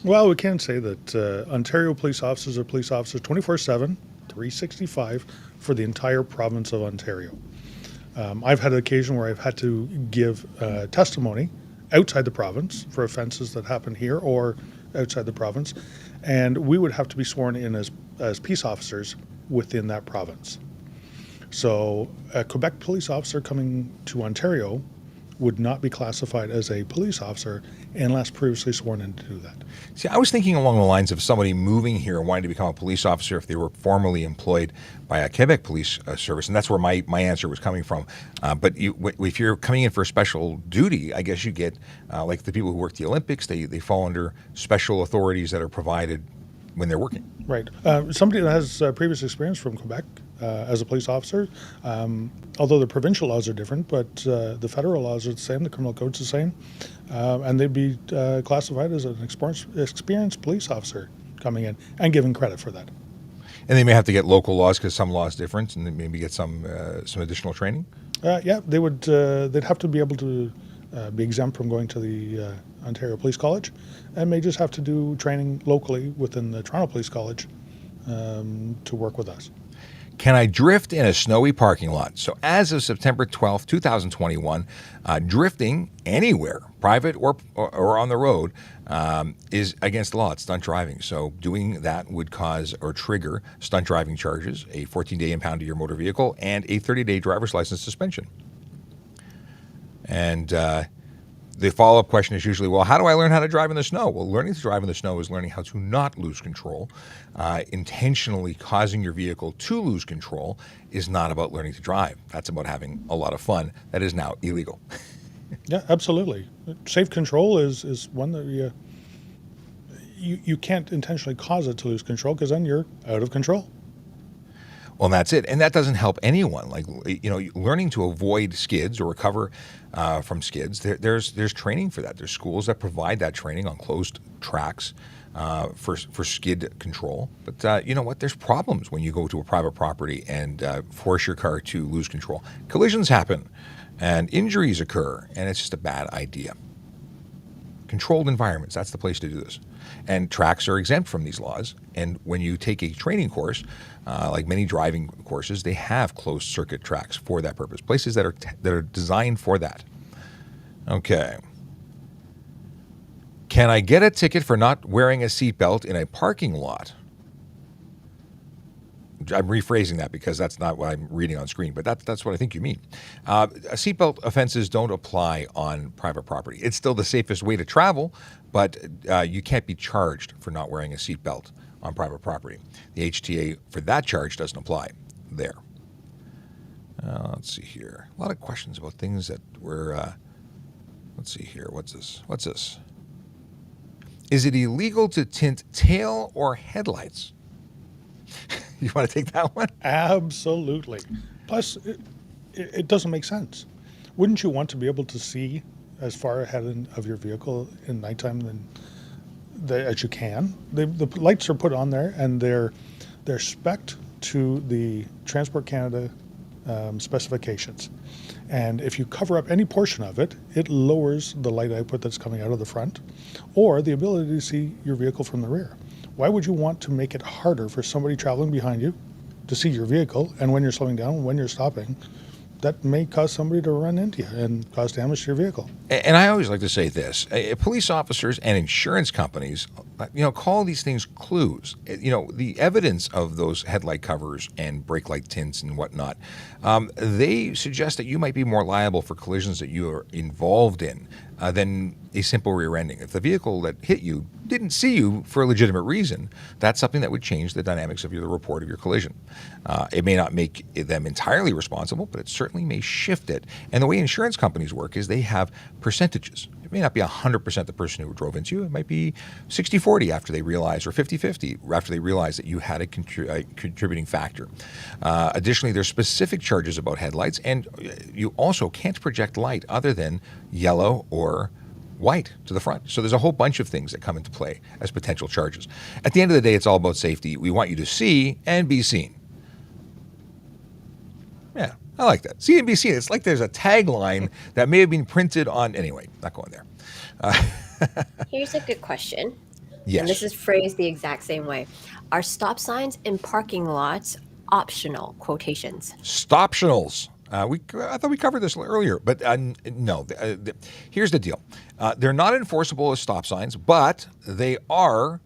Well, we can say that Ontario police officers are police officers 24/7, 365 for the entire province of Ontario. I've had an occasion where I've had to give testimony outside the province for offences that happen here or outside the province, and we would have to be sworn in as peace officers within that province. So a Quebec police officer coming to Ontario would not be classified as a police officer unless previously sworn in to do that. See, I was thinking along the lines of somebody moving here and wanting to become a police officer if they were formerly employed by a Quebec police service, and that's where my answer was coming from. But if you're coming in for a special duty, I guess you get, like the people who work the Olympics, they fall under special authorities that are provided when they're working. Right. Somebody that has previous experience from Quebec as a police officer, although the provincial laws are different, but the federal laws are the same, the criminal code's the same, and they'd be classified as an experienced police officer coming in and given credit for that. And they may have to get local laws because some laws different, and they maybe get some additional training. Yeah, they would. They'd have to be able to be exempt from going to the Ontario Police College, and may just have to do training locally within the Toronto Police College to work with us. Can I drift in a snowy parking lot? So as of September 12th, 2021, drifting anywhere, private or on the road, is against the law. It's stunt driving. So doing that would cause or trigger stunt driving charges, a 14-day impound of your motor vehicle, and a 30-day driver's license suspension. And the follow-up question is usually, well, how do I learn how to drive in the snow? Well, learning to drive in the snow is learning how to not lose control. Intentionally causing your vehicle to lose control is not about learning to drive. That's about having a lot of fun. That is now illegal. Yeah, absolutely. Safe control is one that you can't intentionally cause it to lose control, because then you're out of control. Well, that's it. And that doesn't help anyone. Like, learning to avoid skids or recover from skids, there's training for that. There's schools that provide that training on closed tracks for skid control. But you know what? There's problems when you go to a private property and force your car to lose control. Collisions happen and injuries occur, and it's just a bad idea. Controlled environments, that's the place to do this. And tracks are exempt from these laws. And when you take a training course, like many driving courses, they have closed circuit tracks for that purpose, places that are designed for that. Okay. Can I get a ticket for not wearing a seatbelt in a parking lot? I'm rephrasing that because that's not what I'm reading on screen, but that's what I think you mean. Seatbelt offenses don't apply on private property. It's still the safest way to travel, but you can't be charged for not wearing a seatbelt on private property. The HTA for that charge doesn't apply there. Let's see here. A lot of questions about things that were... let's see here. What's this? Is it illegal to tint tail or headlights? You want to take that one? Absolutely. Plus, it doesn't make sense. Wouldn't you want to be able to see as far ahead of your vehicle in nighttime as you can? The lights are put on there, and they're spec'd to the Transport Canada specifications. And if you cover up any portion of it, it lowers the light output that's coming out of the front or the ability to see your vehicle from the rear. Why would you want to make it harder for somebody traveling behind you to see your vehicle, and when you're slowing down, when you're stopping, that may cause somebody to run into you and cause damage to your vehicle? And I always like to say this: police officers and insurance companies, call these things clues. The evidence of those headlight covers and brake light tints and whatnot, they suggest that you might be more liable for collisions that you are involved in than a simple rear ending. If the vehicle that hit you didn't see you for a legitimate reason, that's something that would change the dynamics of the report of your collision. It may not make them entirely responsible, but it certainly may shift it. And the way insurance companies work is they have percentages. It may not be 100% the person who drove into you. It might be 60-40 after they realize, or 50-50 after they realize that you had a contributing factor. Additionally, there's specific charges about headlights, and you also can't project light other than yellow or white to the front. So there's a whole bunch of things that come into play as potential charges. At the end of the day, it's all about safety. We want you to see and be seen. Yeah, I like that. See and be seen. It's like there's a tagline that may have been printed on... Anyway, not going there. Here's a good question. Yes. And this is phrased the exact same way. Are stop signs in parking lots optional? Quotations. Stoptionals. I thought we covered this earlier, but no. Here's the deal. They're not enforceable as stop signs, but they are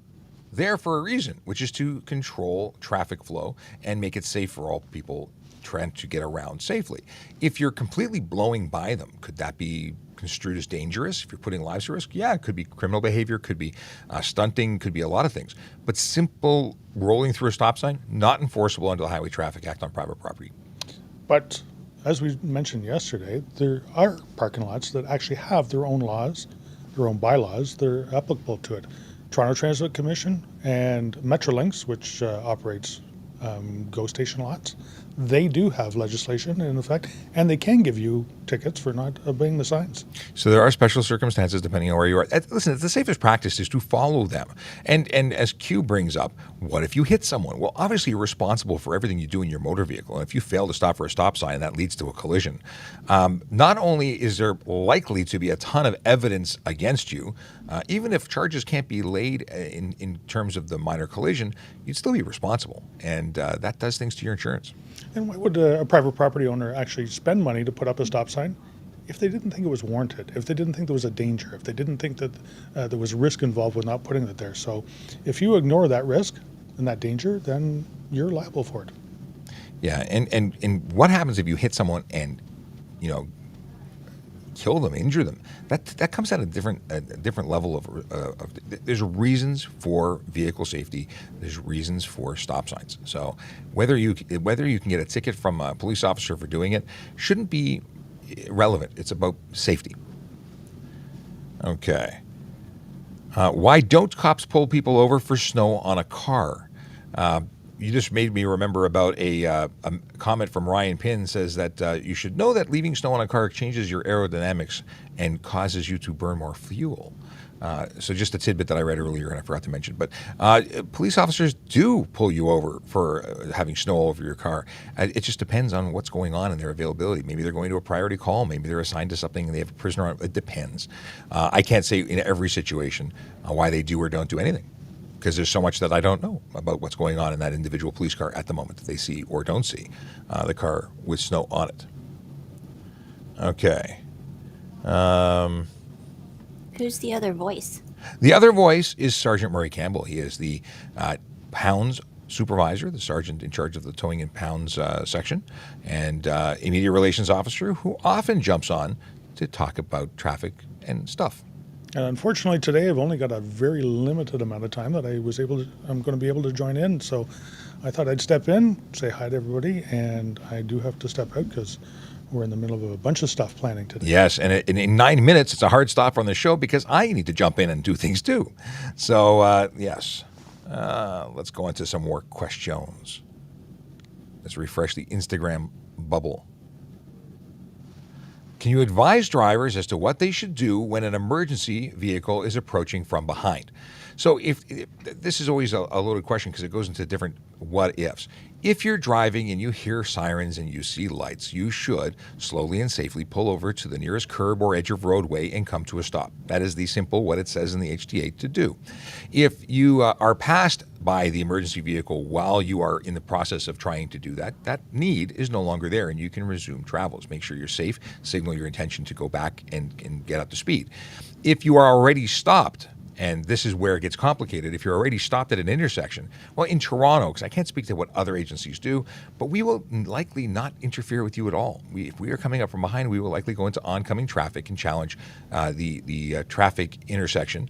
there for a reason, which is to control traffic flow and make it safe for all people trying to get around safely. If you're completely blowing by them, could that be construed as dangerous? If you're putting lives at risk, yeah, it could be criminal behavior, could be stunting, could be a lot of things. But simple rolling through a stop sign, not enforceable under the Highway Traffic Act on private property. But as we mentioned yesterday, there are parking lots that actually have their own laws, their own bylaws that are applicable to it. Toronto Transit Commission and Metrolinx, which operates GO station lots, they do have legislation in effect, and they can give you tickets for not obeying the signs. So there are special circumstances depending on where you are. Listen, the safest practice is to follow them. And as Q brings up, what if you hit someone? Well, obviously you're responsible for everything you do in your motor vehicle. And if you fail to stop for a stop sign and that leads to a collision, not only is there likely to be a ton of evidence against you, even if charges can't be laid in terms of the minor collision, you'd still be responsible. And that does things to your insurance. And why would a private property owner actually spend money to put up a stop sign if they didn't think it was warranted, if they didn't think there was a danger, if they didn't think that there was risk involved with not putting it there? So if you ignore that risk and that danger, then you're liable for it. Yeah, and what happens if you hit someone and, kill them, injure them? That comes at a different level of there's reasons for vehicle safety. There's reasons for stop signs. So whether you can get a ticket from a police officer for doing it shouldn't be relevant. It's about safety. Okay. Why don't cops pull people over for snow on a car? You just made me remember about a comment from Ryan Pinn says that you should know that leaving snow on a car changes your aerodynamics and causes you to burn more fuel. So just a tidbit that I read earlier and I forgot to mention. But police officers do pull you over for having snow all over your car. It just depends on what's going on and their availability. Maybe they're going to a priority call. Maybe they're assigned to something and they have a prisoner on. It depends. I can't say in every situation why they do or don't do anything, because there's so much that I don't know about what's going on in that individual police car at the moment that they see or don't see the car with snow on it. Okay. Who's the other voice? The other voice is Sergeant Murray Campbell. He is the Hounds supervisor, the sergeant in charge of the towing and pounds section, and immediate relations officer, who often jumps on to talk about traffic and stuff. And unfortunately, today I've only got a very limited amount of time that I'm going to be able to join in. So I thought I'd step in, say hi to everybody, and I do have to step out because we're in the middle of a bunch of stuff planning today. Yes, and in 9 minutes, it's a hard stop on the show because I need to jump in and do things too. So, yes, let's go into some more questions. Let's refresh the Instagram bubble. Can you advise drivers as to what they should do when an emergency vehicle is approaching from behind? So if this is always a loaded question because it goes into different what ifs. If you're driving and you hear sirens and you see lights, you should slowly and safely pull over to the nearest curb or edge of roadway and come to a stop. That is the simple what it says in the HTA to do. If you are passed by the emergency vehicle while you are in the process of trying to do that, that need is no longer there and you can resume travels. Make sure you're safe, signal your intention to go back and get up to speed. If you are already stopped, and this is where it gets complicated. If you're already stopped at an intersection, well, in Toronto, because I can't speak to what other agencies do, but we will likely not interfere with you at all. If we are coming up from behind, we will likely go into oncoming traffic and challenge the traffic intersection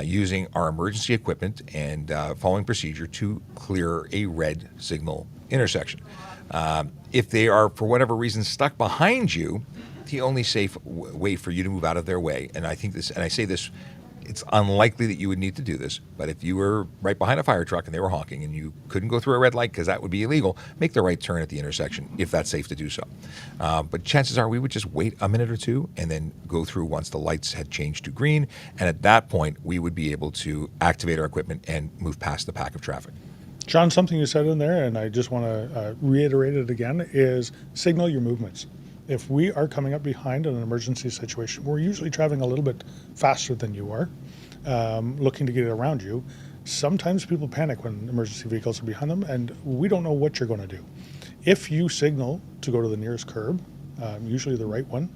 using our emergency equipment and following procedure to clear a red signal intersection. If they are, for whatever reason, stuck behind you, the only safe way for you to move out of their way, and I think this, and I say this, it's unlikely that you would need to do this, but if you were right behind a fire truck and they were honking and you couldn't go through a red light because that would be illegal, make the right turn at the intersection if that's safe to do so. But chances are we would just wait a minute or two and then go through once the lights had changed to green, and at that point we would be able to activate our equipment and move past the pack of traffic. John, something you said in there, and I just want to reiterate it again, is signal your movements. If we are coming up behind in an emergency situation, we're usually traveling a little bit faster than you are, looking to get around you. Sometimes people panic when emergency vehicles are behind them, and we don't know what you're going to do. If you signal to go to the nearest curb, usually the right one,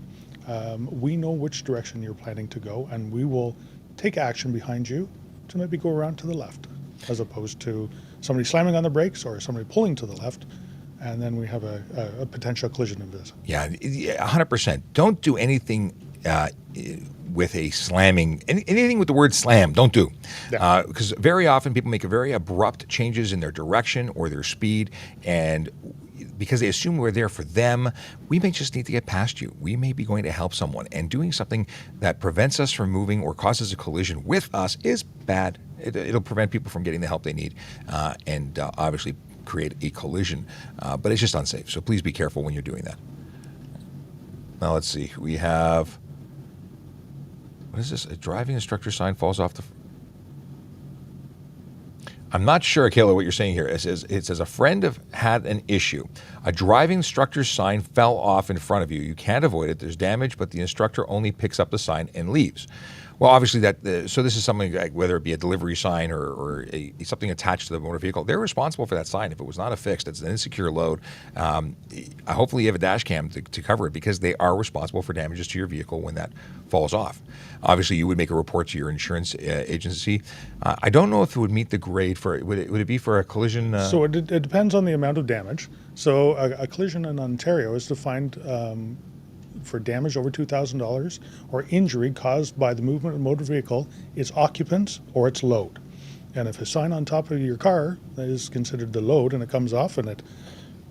we know which direction you're planning to go, and we will take action behind you to maybe go around to the left, as opposed to somebody slamming on the brakes or somebody pulling to the left, and then we have a potential collision in this. Yeah, 100%. Don't do anything with a slamming, anything with the word slam, don't do. Because very often people make a very abrupt changes in their direction or their speed, and because they assume we're there for them, we may just need to get past you. We may be going to help someone, and doing something that prevents us from moving or causes a collision with us is bad. It'll prevent people from getting the help they need, and obviously create a collision, but it's just unsafe. So please be careful when you're doing that. Now let's see. We have, what is this? A driving instructor sign falls off the... I'm not sure, Kayla, what you're saying here. It says a friend had an issue. A driving instructor's sign fell off in front of you. You can't avoid it. There's damage, but the instructor only picks up the sign and leaves. Well, obviously, so this is something like whether it be a delivery sign or something attached to the motor vehicle, they're responsible for that sign. If it was not affixed, it's an insecure load. Hopefully, you have a dash cam to cover it because they are responsible for damages to your vehicle when that falls off. Obviously, you would make a report to your insurance agency. I don't know if it would meet the grade for it. Would it be for a collision? So it depends on the amount of damage. So a collision in Ontario is defined for damage over $2,000 or injury caused by the movement of a motor vehicle, its occupants, or its load. And if a sign on top of your car that is considered the load and it comes off and it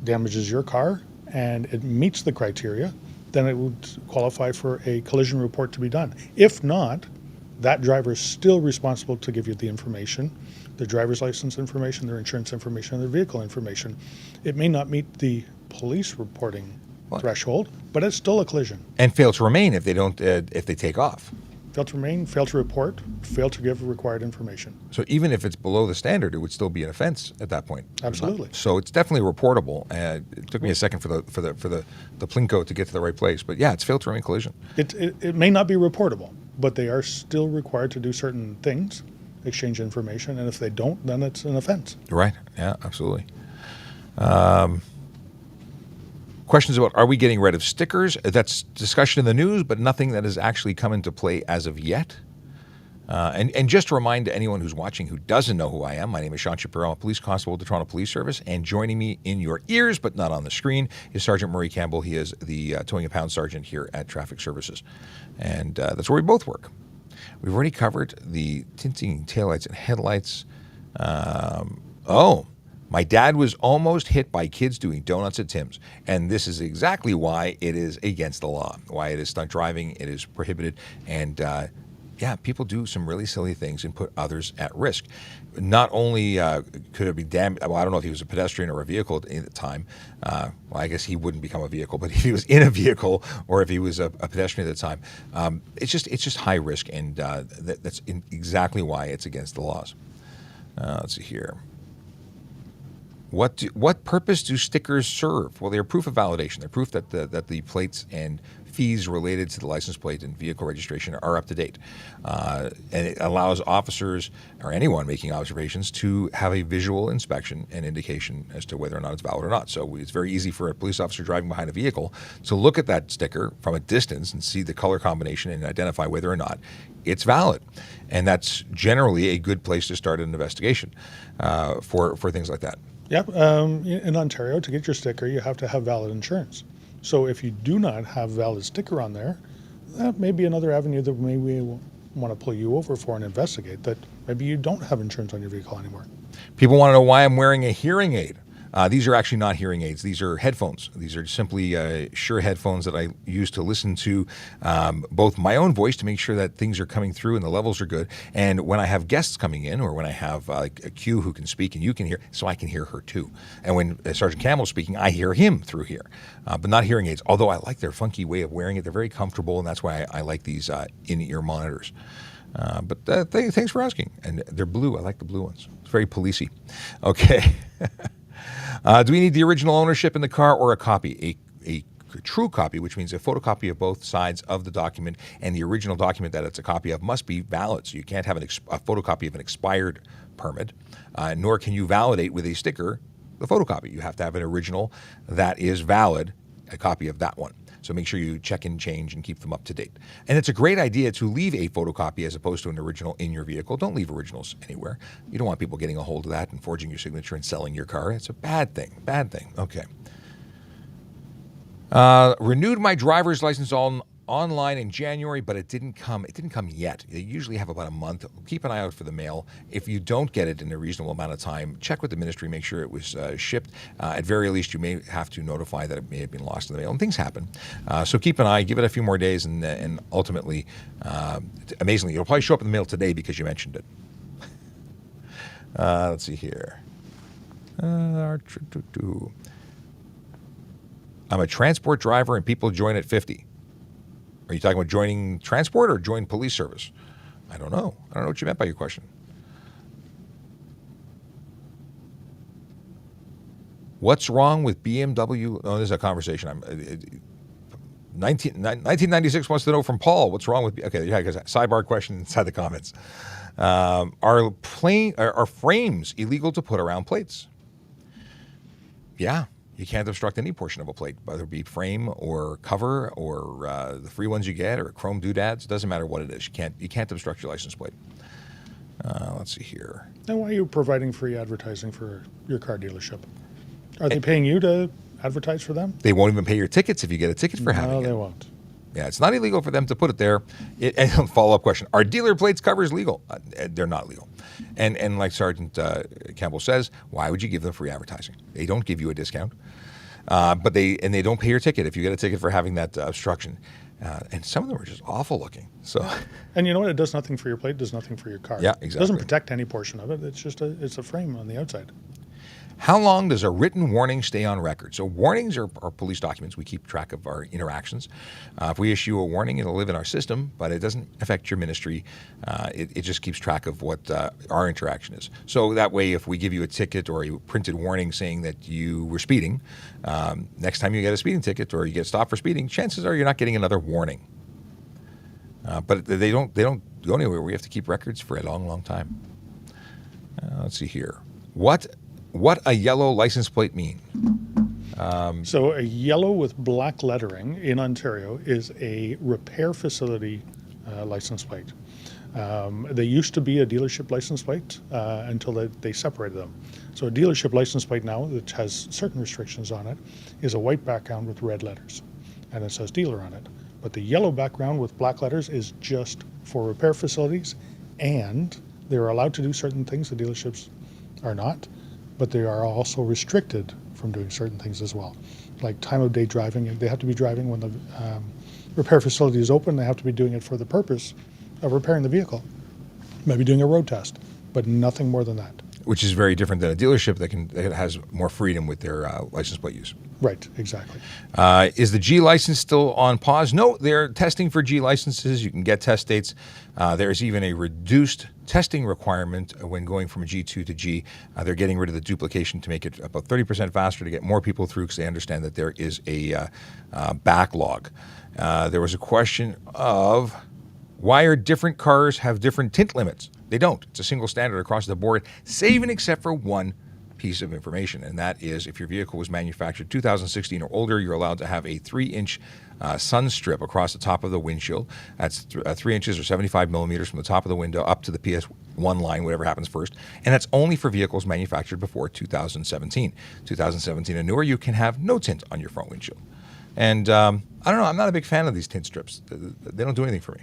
damages your car and it meets the criteria, then it would qualify for a collision report to be done. If not, that driver is still responsible to give you the information, their driver's license information, their insurance information, and their vehicle information. It may not meet the police reporting threshold, but it's still a collision. And fail to remain if they don't, if they take off. Fail to remain, fail to report, fail to give required information. So even if it's below the standard, it would still be an offense at that point. Absolutely. So it's definitely reportable. It took me a second for the plinko to get to the right place, but yeah, it's fail to remain collision. It may not be reportable, but they are still required to do certain things, exchange information, and if they don't, then it's an offense. Right. Yeah, absolutely. Questions about, are we getting rid of stickers? That's discussion in the news, but nothing that has actually come into play as of yet. And just to remind anyone who's watching who doesn't know who I am, my name is Sean Shapiro. I'm a police constable with the Toronto Police Service, and joining me in your ears, but not on the screen, is Sergeant Murray Campbell. He is the towing and pound sergeant here at Traffic Services, and that's where we both work. We've already covered the tinting taillights and headlights. My dad was almost hit by kids doing donuts at Tim's, and this is exactly why it is against the law, why it is stunt driving, it is prohibited, and people do some really silly things and put others at risk. Not only could it be damaged, well, I don't know if he was a pedestrian or a vehicle at the time. I guess he wouldn't become a vehicle, but if he was in a vehicle or if he was a pedestrian at the time, it's just high risk, and that's exactly why it's against the laws. Let's see here. What purpose do stickers serve? Well, they're proof of validation. They're proof that the plates and fees related to the license plate and vehicle registration are up to date. And it allows officers or anyone making observations to have a visual inspection and indication as to whether or not it's valid or not. So it's very easy for a police officer driving behind a vehicle to look at that sticker from a distance and see the color combination and identify whether or not it's valid. And that's generally a good place to start an investigation for things like that. Yep. In Ontario, to get your sticker, you have to have valid insurance. So if you do not have valid sticker on there, that may be another avenue that maybe we want to pull you over for and investigate, that maybe you don't have insurance on your vehicle anymore. People want to know why I'm wearing a hearing aid. These are actually not hearing aids. These are headphones. These are simply Shure headphones that I use to listen to both my own voice to make sure that things are coming through and the levels are good. And when I have guests coming in, or when I have a Q who can speak and you can hear, so I can hear her too. And when Sergeant Campbell's speaking, I hear him through here. But not hearing aids, although I like their funky way of wearing it. They're very comfortable, and that's why I like these in-ear monitors. Thanks for asking. And they're blue. I like the blue ones. It's very policey. Okay. Do we need the original ownership in the car or a copy? A true copy, which means a photocopy of both sides of the document, and the original document that it's a copy of must be valid. So you can't have a photocopy of an expired permit, nor can you validate with a sticker the photocopy. You have to have an original that is valid, a copy of that one. So make sure you check and change and keep them up to date. And it's a great idea to leave a photocopy as opposed to an original in your vehicle. Don't leave originals anywhere. You don't want people getting a hold of that and forging your signature and selling your car. It's a bad thing. Bad thing. Okay. Renewed my driver's license online in January, but it didn't come yet. They usually have about a month. Keep an eye out for the mail. If you don't get it in a reasonable amount of time, check with the ministry, make sure it was shipped. At very least, you may have to notify that it may have been lost in the mail, and things happen. So keep an eye, give it a few more days, and ultimately, amazingly, it'll probably show up in the mail today because you mentioned it. Let's see here. I'm a transport driver and people join at 50. Are you talking about joining transport or join police service? I don't know. I don't know what you meant by your question. What's wrong with BMW? Oh, this is a conversation. 1996 wants to know from Paul. What's wrong with? Okay, yeah, because sidebar question inside the comments. Are frames illegal to put around plates? Yeah. You can't obstruct any portion of a plate, whether it be frame or cover or the free ones you get or chrome doodads. It doesn't matter what it is. You can't obstruct your license plate. Let's see here. And why are you providing free advertising for your car dealership? Are they paying you to advertise for them? They won't even pay your tickets if you get a ticket for having it. No, they won't. Yeah, it's not illegal for them to put it there. And follow-up question, are dealer plates covers legal? They're not legal. And like Sergeant Campbell says, why would you give them free advertising? They don't give you a discount, but they don't pay your ticket if you get a ticket for having that obstruction. And some of them are just awful looking. So, and you know what? It does nothing for your plate. It does nothing for your car. Yeah, exactly. It doesn't protect any portion of it. It's just it's a frame on the outside. How long does a written warning stay on record? So warnings are police documents. We keep track of our interactions. If we issue a warning, it'll live in our system, but it doesn't affect your ministry. It just keeps track of what our interaction is. So that way, if we give you a ticket or a printed warning saying that you were speeding, next time you get a speeding ticket or you get stopped for speeding, chances are you're not getting another warning. But they don't go anywhere. We have to keep records for a long, long time. Let's see here. What a yellow license plate mean? So a yellow with black lettering in Ontario is a repair facility license plate. They used to be a dealership license plate until they separated them. So a dealership license plate now, which has certain restrictions on it, is a white background with red letters, and it says dealer on it. But the yellow background with black letters is just for repair facilities, and they're allowed to do certain things the dealerships are not, but they are also restricted from doing certain things as well. Like time of day driving, they have to be driving when the repair facility is open. They have to be doing it for the purpose of repairing the vehicle, maybe doing a road test, but nothing more than that. Which is very different than a dealership that has more freedom with their license plate use. Right, exactly. Is the G license still on pause? No, they're testing for G licenses. You can get test dates. There's even a reduced testing requirement when going from a G2 to G. They're getting rid of the duplication to make it about 30% faster to get more people through because they understand that there is a backlog. There was a question of why are different cars have different tint limits? They don't. It's a single standard across the board, save and except for one piece of information, and that is if your vehicle was manufactured 2016 or older, you're allowed to have a 3-inch sun strip across the top of the windshield. That's 3 inches or 75 millimeters from the top of the window up to the PS1 line, whatever happens first, and that's only for vehicles manufactured before 2017. 2017 and newer, you can have no tint on your front windshield. And I don't know, I'm not a big fan of these tint strips. They don't do anything for me.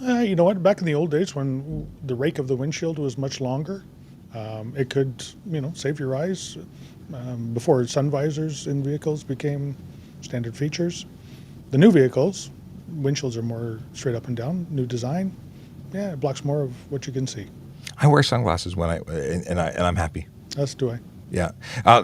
You know what? Back in the old days when the rake of the windshield was much longer, it could, save your eyes. Before sun visors in vehicles became standard features. The new vehicles, windshields are more straight up and down, new design. Yeah, it blocks more of what you can see. I wear sunglasses when I'm happy. As do I. Yeah.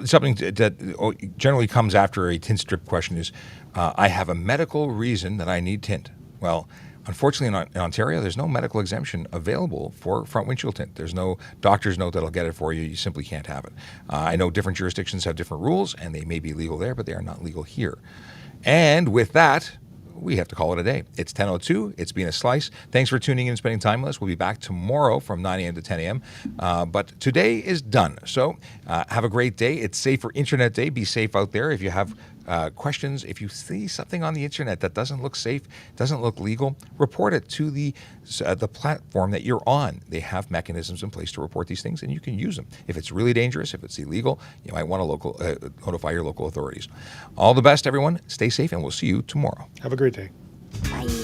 Something that generally comes after a tint strip question is, I have a medical reason that I need tint. Well, unfortunately, in Ontario, there's no medical exemption available for front windshield tint. There's no doctor's note that'll get it for you. You simply can't have it. I know different jurisdictions have different rules, and they may be legal there, but they are not legal here. And with that, we have to call it a day. It's 10:02. It's been a slice. Thanks for tuning in and spending time with us. We'll be back tomorrow from 9 a.m. to 10 a.m. But today is done. So have a great day. It's Safer Internet Day. Be safe out there. If you have questions, if you see something on the internet that doesn't look safe, doesn't look legal, report it to the platform that you're on. They have mechanisms in place to report these things, and you can use them. If it's really dangerous, if it's illegal, you might want to notify your local authorities. All the best, everyone. Stay safe, and we'll see you tomorrow. Have a great day. Bye.